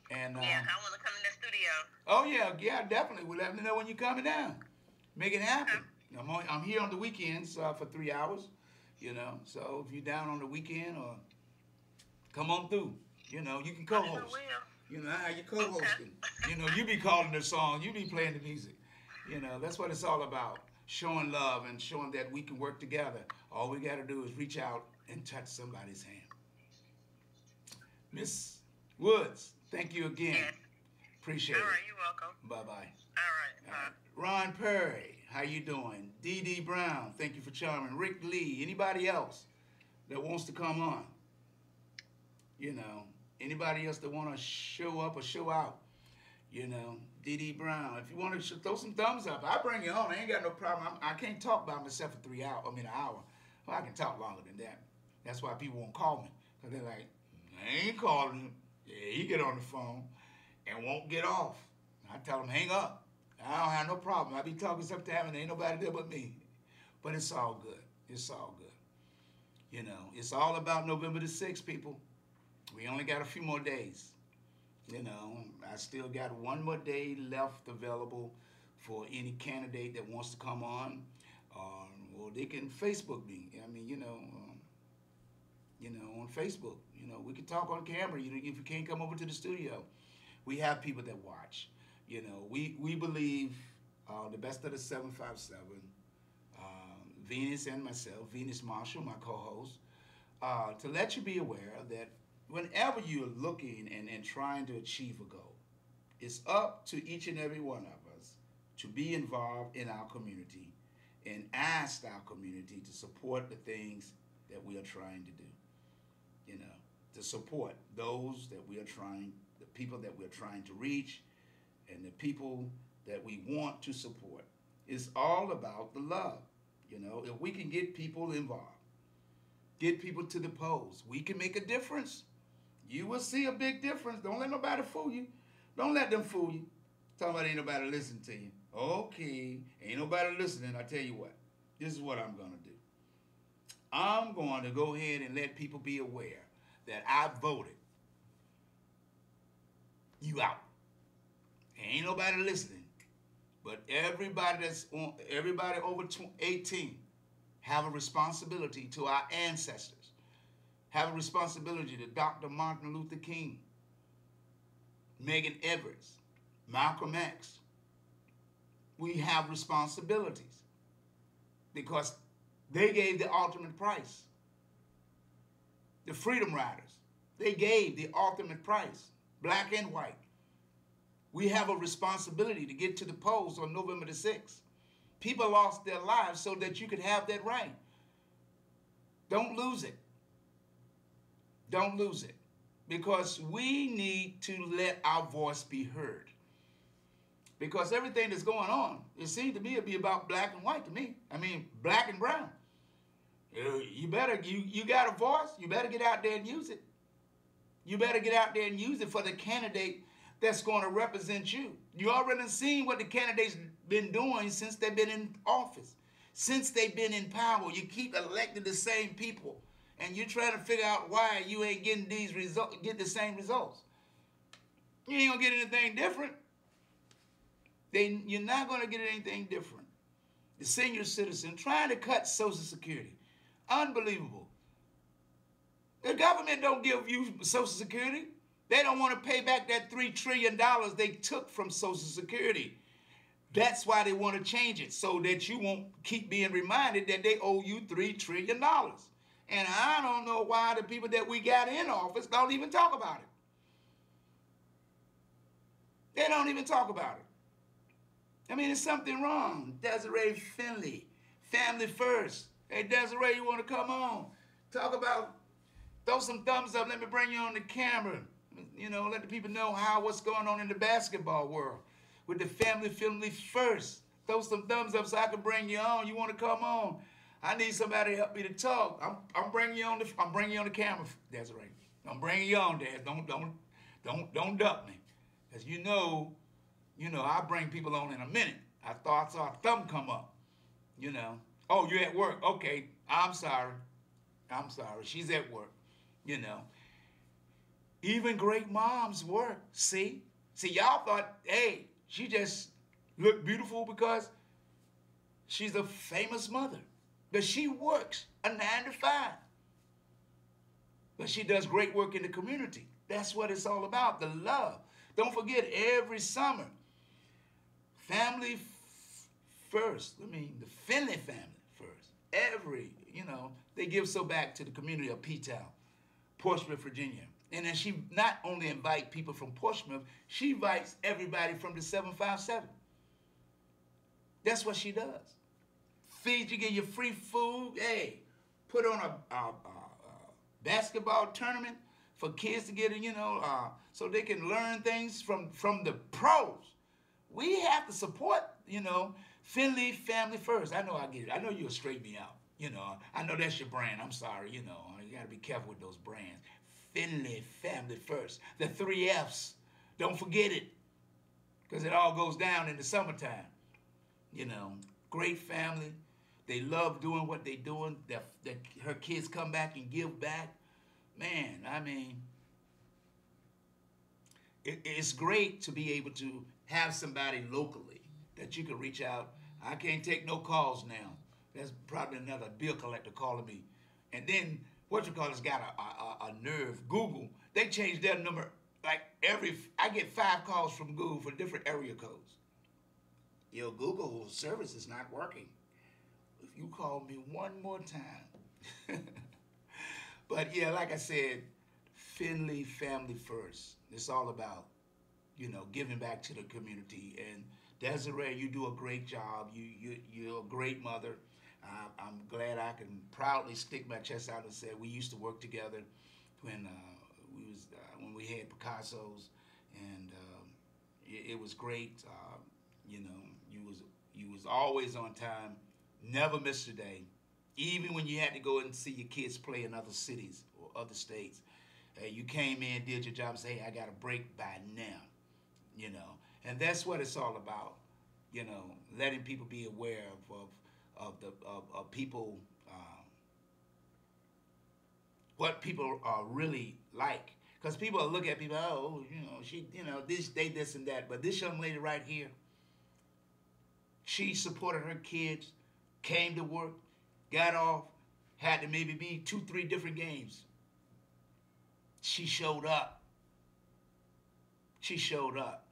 And I want to come in the studio. Oh, yeah, definitely. We'll let me know when you're coming down. Make it happen. I'm here on the weekends for 3 hours, So if you're down on the weekend or come on through, you can co-host. How you co-hosting. You be calling the song. You be playing the music. That's what it's all about. Showing love and showing that we can work together. All we got to do is reach out and touch somebody's hand. Miss Woods, thank you again. Yes. Appreciate it. All right, you're welcome. Bye-bye. All right. Ron Perry, how you doing? D.D. Brown, thank you for charming. Rick Lee, anybody else that wants to come on? Anybody else that want to show up or show out? D.D. Brown, if you want to throw some thumbs up, I'll bring you on. I ain't got no problem. I can't talk by myself for 3 hours, an hour. Well, I can talk longer than that. That's why people won't call me. Because they're like, I ain't calling him. Yeah, he get on the phone and won't get off. I tell him, hang up. I don't have no problem. I be talking sometimes and ain't nobody there but me. But it's all good. It's all good. It's all about November the 6th, people. We only got a few more days. I still got one more day left available for any candidate that wants to come on. Or they can Facebook me. On Facebook. We can talk on camera. If you can't come over to the studio, we have people that watch. We believe the best of the 757, Venus and myself, Venus Marshall, my co-host, to let you be aware that whenever you're looking and trying to achieve a goal, it's up to each and every one of us to be involved in our community and ask our community to support the things that we are trying to do. To support those that we are trying, the people that we're trying to reach, and the people that we want to support. It's all about the love. If we can get people involved, get people to the polls, we can make a difference. You will see a big difference. Don't let nobody fool you. Don't let them fool you. Talking about ain't nobody listening to you. Okay, ain't nobody listening. I tell you what, this is what I'm going to do. I'm going to go ahead and let people be aware that I voted you out. Ain't nobody listening. But everybody over 18 have a responsibility to our ancestors. Have a responsibility to Dr. Martin Luther King, Megan Everett, Malcolm X. We have responsibilities because they gave the ultimate price. The Freedom Riders, they gave the ultimate price, black and white. We have a responsibility to get to the polls on November the 6th. People lost their lives so that you could have that right. Don't lose it. Don't lose it. Because we need to let our voice be heard. Because everything that's going on, it seems to me to be about black and white to me. I mean, black and brown. You got a voice, you better get out there and use it. You better get out there and use it for the candidate that's going to represent you. You already seen what the candidates been doing since they've been in office. Since they've been in power, you keep electing the same people. And you're trying to figure out why you ain't getting these results, get the same results. You ain't gonna get anything different. You're not gonna get anything different. The senior citizen trying to cut Social Security. Unbelievable. The government don't give you Social Security. They don't want to pay back that $3 trillion they took from Social Security. That's why they want to change it, so that you won't keep being reminded that they owe you $3 trillion. And I don't know why the people that we got in office don't even talk about it. They don't even talk about it. I mean, there's something wrong. Desiree Finley, family first. Hey, Desiree, you want to come on? Talk about, throw some thumbs up. Let me bring you on the camera. You know, let the people know what's going on in the basketball world with the family first. Throw some thumbs up so I can bring you on. You want to come on? I need somebody to help me to talk. I'm bringing you on the camera, Desiree. I'm bringing you on, Dad. Don't duck me, cause you know, I bring people on in a minute. I thought I saw a thumb come up. You know. Oh, you're at work. Okay, I'm sorry. She's at work. You know. Even great moms work. See, y'all thought, hey, she just looked beautiful because she's a famous mother. But she works a 9 to 5. But she does great work in the community. That's what it's all about, the love. Don't forget, every summer, family first. I mean, the Finley family first. They give so back to the community of P-Town, Portsmouth, Virginia. And then she not only invites people from Portsmouth, she invites everybody from the 757. That's what she does. Feed you, get your free food. Hey, put on a basketball tournament for kids to get, so they can learn things from the pros. We have to support, Finley family first. I know I get it. I know you'll straighten me out. I know that's your brand. I'm sorry. You got to be careful with those brands. Finley family first. The 3 F's. Don't forget it, because it all goes down in the summertime. Great family. They love doing what they're doing. Her kids come back and give back. Man, I mean, it's great to be able to have somebody locally that you can reach out. I can't take no calls now. There's probably another bill collector calling me. And then, it's got a nerve. Google, they changed their number. Like I get 5 calls from Google for different area codes. Your Google service is not working. If you call me one more time. But yeah, like I said, Finley family first. It's all about, giving back to the community. And Desiree, you do a great job. You're a great mother. I'm glad I can proudly stick my chest out and say we used to work together when we had Picasso's, and it was great. You was always on time, never missed a day, even when you had to go and see your kids play in other cities or other states. You came in, did your job, and say, hey, I got a break by now, and that's what it's all about, letting people be aware of people, what people are really like. Because people look at people, oh, she, this and that. But this young lady right here, she supported her kids, came to work, got off, had to maybe be 2-3 different games. She showed up. She showed up.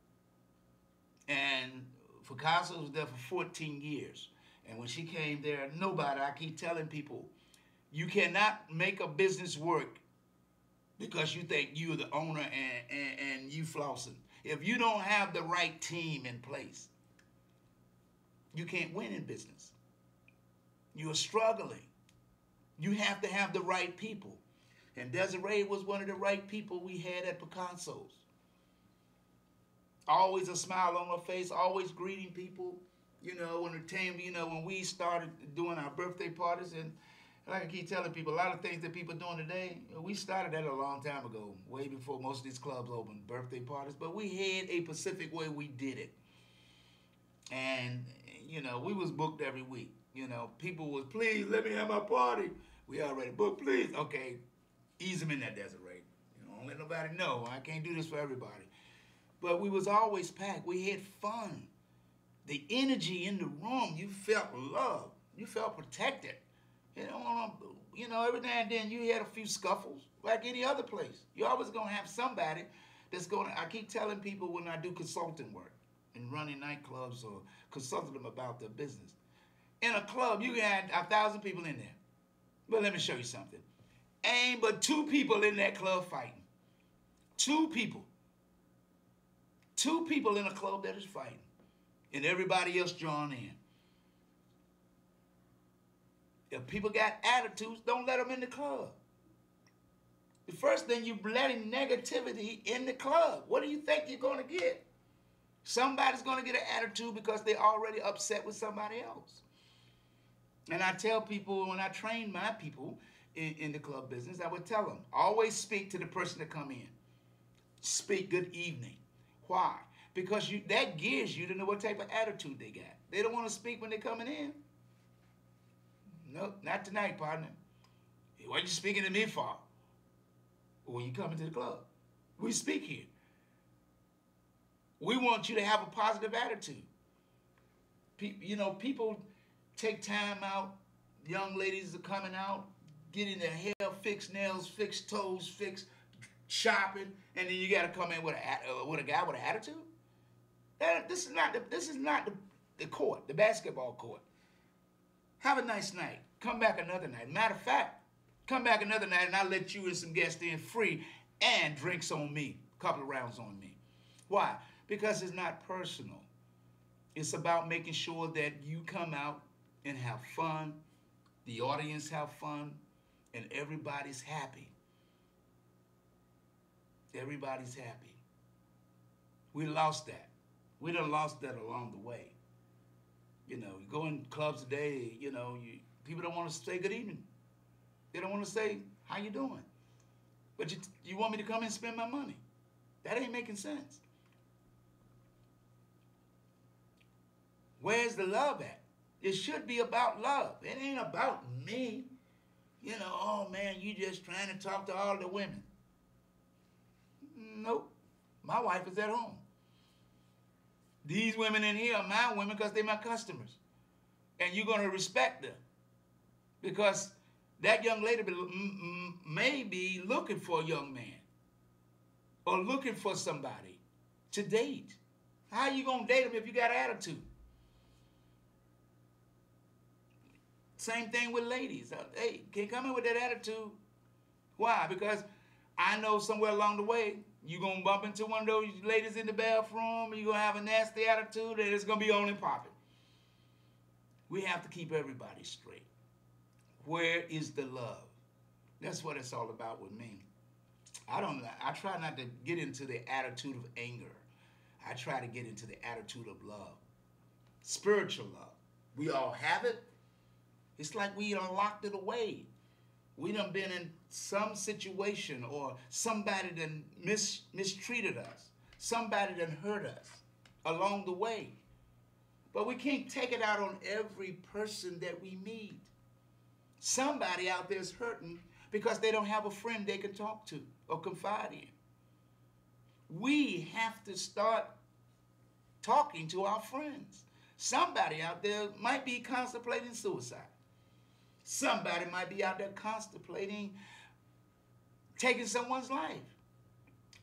And Picasso was there for 14 years. And when she came there, I keep telling people, you cannot make a business work because you think you're the owner and you flossing. If you don't have the right team in place, you can't win in business. You're struggling. You have to have the right people. And Desiree was one of the right people we had at Picasso's. Always a smile on her face, always greeting people. You know, when it came, you know, when we started doing our birthday parties, and like I keep telling people, a lot of things that people are doing today, we started that a long time ago, way before most of these clubs opened, birthday parties, but we had a specific way we did it. And, you know, we was booked every week. You know, people was, please, let me have my party. We already booked, please. Okay, ease them in that, Desiree. You know, don't let nobody know. I can't do this for everybody. But we was always packed. We had fun. The energy in the room, you felt love. You felt protected. You know, every now and then you had a few scuffles, like any other place. You're always going to have somebody that's going to, I keep telling people when I do consulting work and running nightclubs or consulting them about their business. In a club, you had 1,000 people in there. But let me show you something. Ain't but 2 people in that club fighting. 2 people. 2 people in a club that is fighting. And everybody else drawn in. If people got attitudes, don't let them in the club. The first thing, you letting negativity in the club. What do you think you're going to get? Somebody's going to get an attitude because they're already upset with somebody else. And I tell people, when I train my people in the club business, I would tell them, always speak to the person that come in. Speak good evening. Why? Because that gears you to know what type of attitude they got. They don't want to speak when they're coming in. No, not tonight, partner. What are you speaking to me for? When you come into the club. We speak here. We want you to have a positive attitude. You know, people take time out. Young ladies are coming out, getting their hair fixed, nails fixed, toes fixed, shopping, and then you got to come in with a guy with an attitude. This is not the court, the basketball court. Have a nice night. Come back another night. Matter of fact, come back another night and I'll let you and some guests in free and drinks on me, a couple of rounds on me. Why? Because it's not personal. It's about making sure that you come out and have fun, the audience have fun, and everybody's happy. Everybody's happy. We lost that. We done lost that along the way. You know, you go in clubs today, you know, people don't want to say good evening. They don't want to say, how you doing? But you want me to come and spend my money. That ain't making sense. Where's the love at? It should be about love. It ain't about me. You know, oh man, you just trying to talk to all the women. Nope. My wife is at home. These women in here are my women because they're my customers. And you're going to respect them. Because that young lady may be looking for a young man. Or looking for somebody to date. How you going to date them if you got attitude? Same thing with ladies. Hey, can't come in with that attitude. Why? Because I know somewhere along the way, you're going to bump into one of those ladies in the bathroom, and you're going to have a nasty attitude, and it's going to be on and popping. We have to keep everybody straight. Where is the love? That's what it's all about with me. I try not to get into the attitude of anger. I try to get into the attitude of love. Spiritual love. We all have it. It's like we done locked it away. We done been in some situation or somebody done mistreated us. Somebody done hurt us along the way. But we can't take it out on every person that we meet. Somebody out there is hurting because they don't have a friend they can talk to or confide in. We have to start talking to our friends. Somebody out there might be contemplating suicide. Somebody might be out there contemplating taking someone's life.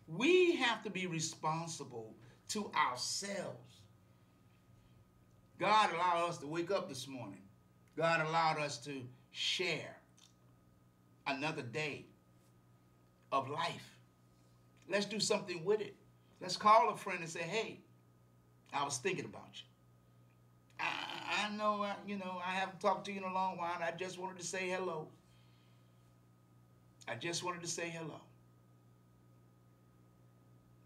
We have to be responsible to ourselves. God allowed us to wake up this morning. God allowed us to share another day of life. Let's do something with it. Let's call a friend and say, hey, I was thinking about you. I know, I haven't talked to you in a long while. I just wanted to say hello. I just wanted to say hello.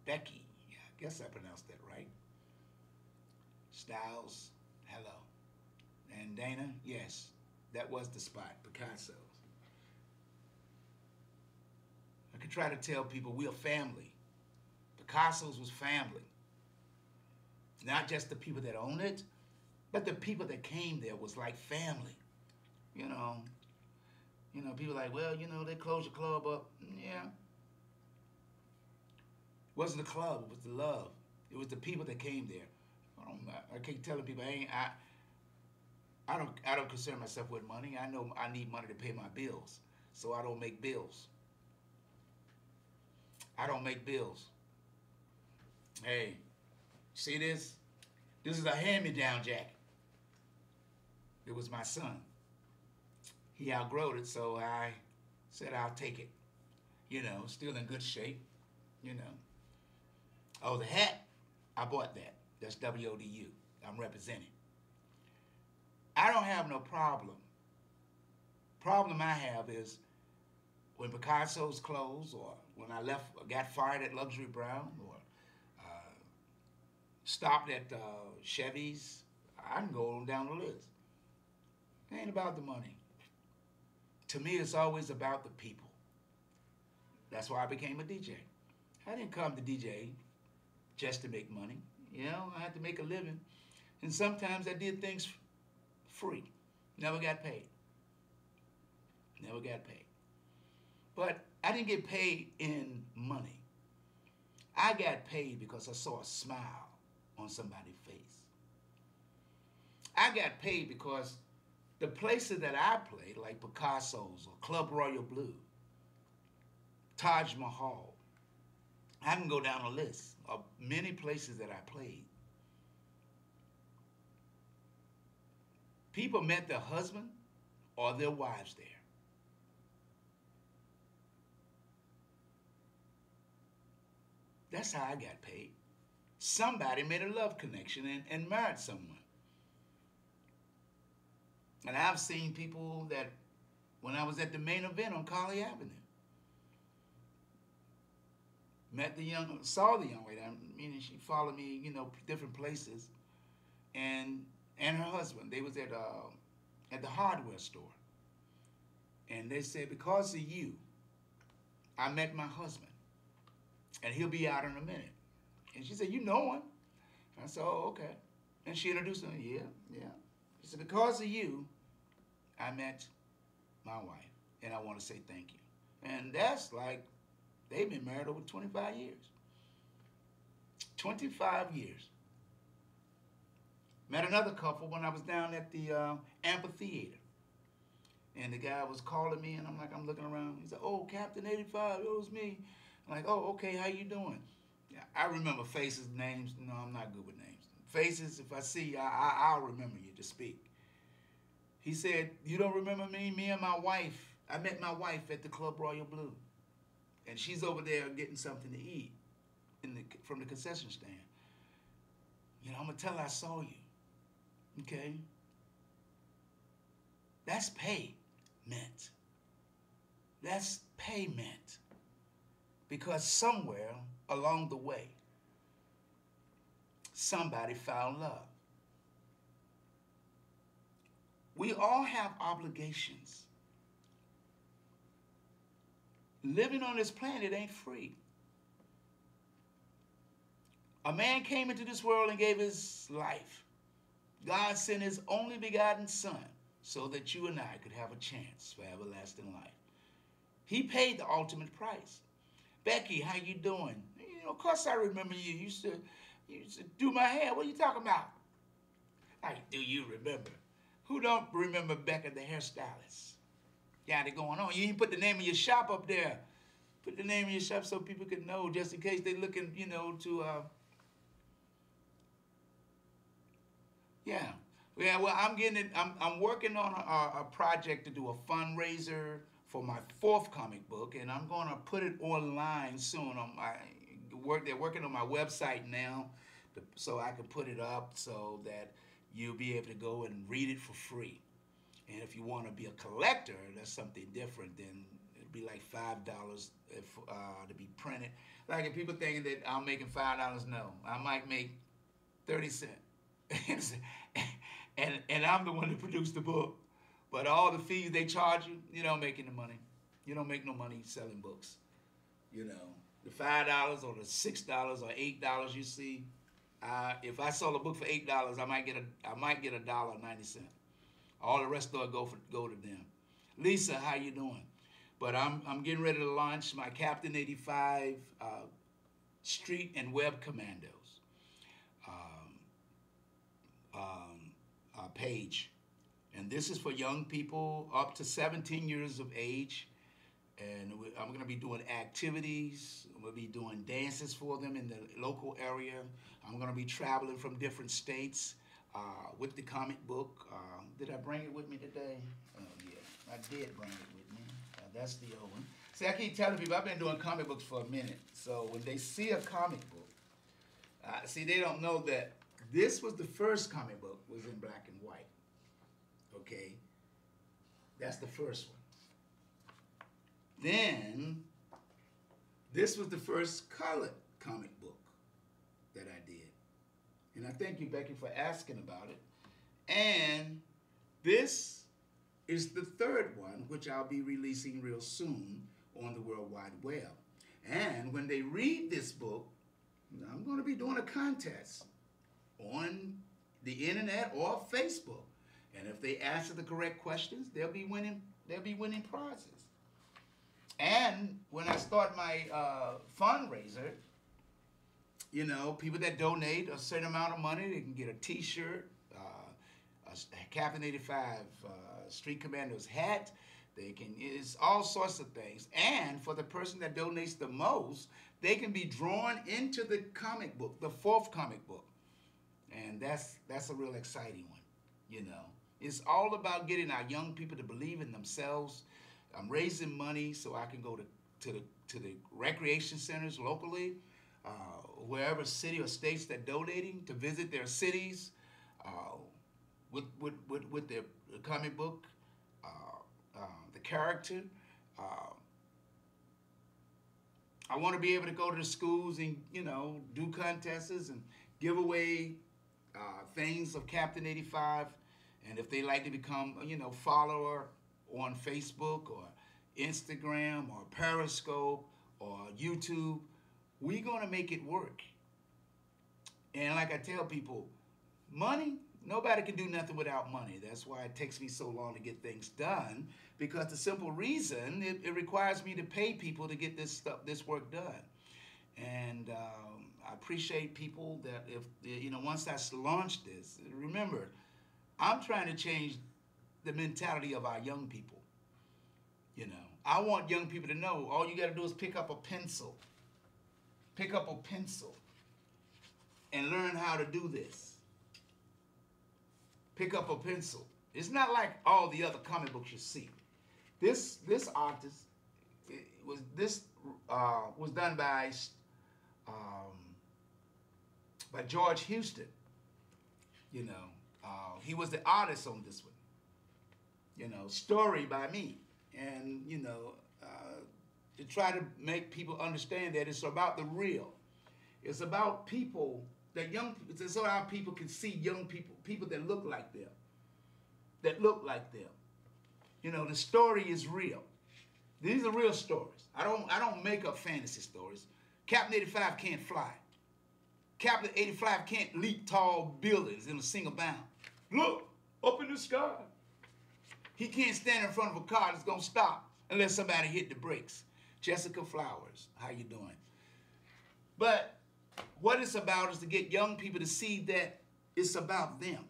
Becky, yeah, I guess I pronounced that right. Styles, hello. And Dana, yes, that was the spot, Picasso's. I could try to tell people we're family. Picasso's was family. Not just the people that own it, but the people that came there was like family. You know, people like, well, they closed the club up. Yeah. It wasn't the club, it was the love. It was the people that came there. I keep telling people I don't concern myself with money. I know I need money to pay my bills, so I don't make bills. I don't make bills. Hey, see this? This is a hand-me-down jacket. It was my son. He outgrowed it, so I said I'll take it. Still in good shape, Oh, the hat, I bought that. That's WODU. I'm representing. I don't have no problem. Problem I have is when Picasso's closed, or when I got fired at Luxury Brown, or stopped at Chevy's, I can go on down the list. It ain't about the money. To me, it's always about the people. That's why I became a DJ. I didn't come to DJ just to make money. I had to make a living. And sometimes I did things free. Never got paid. Never got paid. But I didn't get paid in money. I got paid because I saw a smile on somebody's face. I got paid because the places that I played, like Picasso's or Club Royal Blue, Taj Mahal, I can go down a list of many places that I played. People met their husband or their wives there. That's how I got paid. Somebody made a love connection and married someone. And I've seen people that, when I was at the main event on Colley Avenue, saw the young lady. Meaning she followed me, different places, and her husband. They was at the hardware store, and they said, because of you, I met my husband, and he'll be out in a minute. And she said, you know him? I said, oh, okay. And she introduced him. Yeah. She said, because of you, I met my wife, and I want to say thank you. And that's like, they've been married over 25 years. 25 years. Met another couple when I was down at the amphitheater. And the guy was calling me, and I'm looking around. He said, oh, Captain 85, it was me. I'm like, oh, okay, how you doing? Yeah, I remember faces, names. No, I'm not good with names. Faces, if I see you, I'll remember you to speak. He said, you don't remember me? Me and my wife. I met my wife at the Club Royal Blue. And she's over there getting something to eat from the concession stand. I'm going to tell her I saw you. Okay? That's payment. That's payment. Because somewhere along the way, somebody found love. We all have obligations. Living on this planet ain't free. A man came into this world and gave his life. God sent his only begotten son so that you and I could have a chance for everlasting life. He paid the ultimate price. Becky, how you doing? Of course I remember you. You used to do my hair. What are you talking about? How do you remember? Who don't remember Becca the hairstylist? Got it going on. You didn't put the name of your shop up there. Put the name of your shop so people could know, just in case they're looking, to yeah. Well, I'm working on a project to do a fundraiser for my 4th comic book, and I'm going to put it online soon. They're working on my website now, so I can put it up so that you'll be able to go and read it for free. And if you want to be a collector, that's something different than would be like $5 if, to be printed. Like if people thinking that I'm making $5, no, I might make 30 cents. and I'm the one that produced the book. But all the fees they charge you, you don't make any money. You don't make no money selling books. You know, the $5 or the $6 or $8 you see, if I sold a book for $8, I might get $1.90. All the rest of it go to them. Lisa, how you doing? But I'm getting ready to launch my Captain 85 Street and Web Commandos page. And this is for young people up to 17 years of age. And I'm going to be doing activities. I'm going to be doing dances for them in the local area. I'm going to be traveling from different states with the comic book. Did I bring it with me today? Oh, yeah, I did bring it with me. That's the old one. See, I keep telling people I've been doing comic books for a minute. So when they see a comic book, see, they don't know that this was the first comic book was in black and white. Okay? That's the first one. Then, this was the first colored comic book that I did. And I thank you, Becky, for asking about it. And this is the third one, which I'll be releasing real soon on the World Wide Web. And when they read this book, I'm going to be doing a contest on the internet or Facebook. And if they answer the correct questions, they'll be winning prizes. And when I start my fundraiser, you know, people that donate a certain amount of money, they can get a T-shirt, a Captain 85 Street Commandos hat. They can, it's all sorts of things. And for the person that donates the most, they can be drawn into the comic book, the fourth comic book. And that's a real exciting one, you know. It's all about getting our young people to believe in themselves. I'm raising money so I can go to the recreation centers locally, wherever city or states that donating, to visit their cities with their comic book, the character. I want to be able to go to the schools and, you know, do contests and give away things of Captain 85. And if they like to become, you know, follower on Facebook or Instagram or Periscope or YouTube, we're going to make it work. And like I tell people, money, nobody can do nothing without money. That's why it takes me so long to get things done, because the simple reason, it requires me to pay people to get this work done. And I appreciate people that if, you know, once I launch this, remember, I'm trying to change the mentality of our young people. You know, I want young people to know all you got to do is pick up a pencil. Pick up a pencil and learn how to do this. Pick up a pencil. It's not like all the other comic books you see. This artist was done by George Houston. You know, he was the artist on this one. You know, story by me. And, you know, to try to make people understand that it's about the real. It's about people, that young people, it's so our people can see young people, people that look like them. That look like them. You know, the story is real. These are real stories. I don't make up fantasy stories. Captain 85 can't fly. Captain 85 can't leap tall buildings in a single bound. Look, up in the sky. He can't stand in front of a car that's gonna stop unless somebody hit the brakes. Jessica Flowers, how you doing? But what it's about is to get young people to see that it's about them.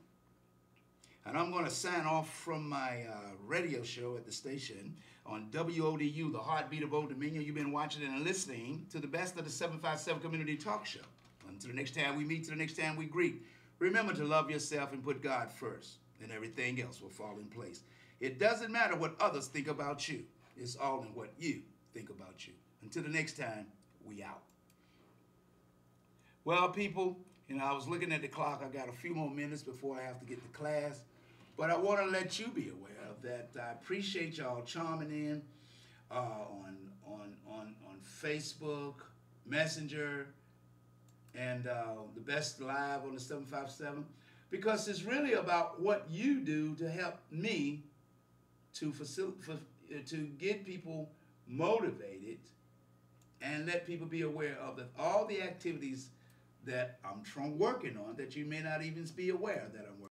And I'm gonna sign off from my radio show at the station on WODU, the heartbeat of Old Dominion. You've been watching and listening to the best of the 757 Community Talk Show. Until the next time we meet, till the next time we greet, remember to love yourself and put God first, and everything else will fall in place. It doesn't matter what others think about you. It's all in what you think about you. Until the next time, we out. Well, people, you know, I was looking at the clock. I got a few more minutes before I have to get to class. But I want to let you be aware of that. I appreciate y'all chiming in. on Facebook, Messenger, and the best live on the 757, because it's really about what you do to help me to to get people motivated and let people be aware of all the activities that I'm working on that you may not even be aware that I'm working on.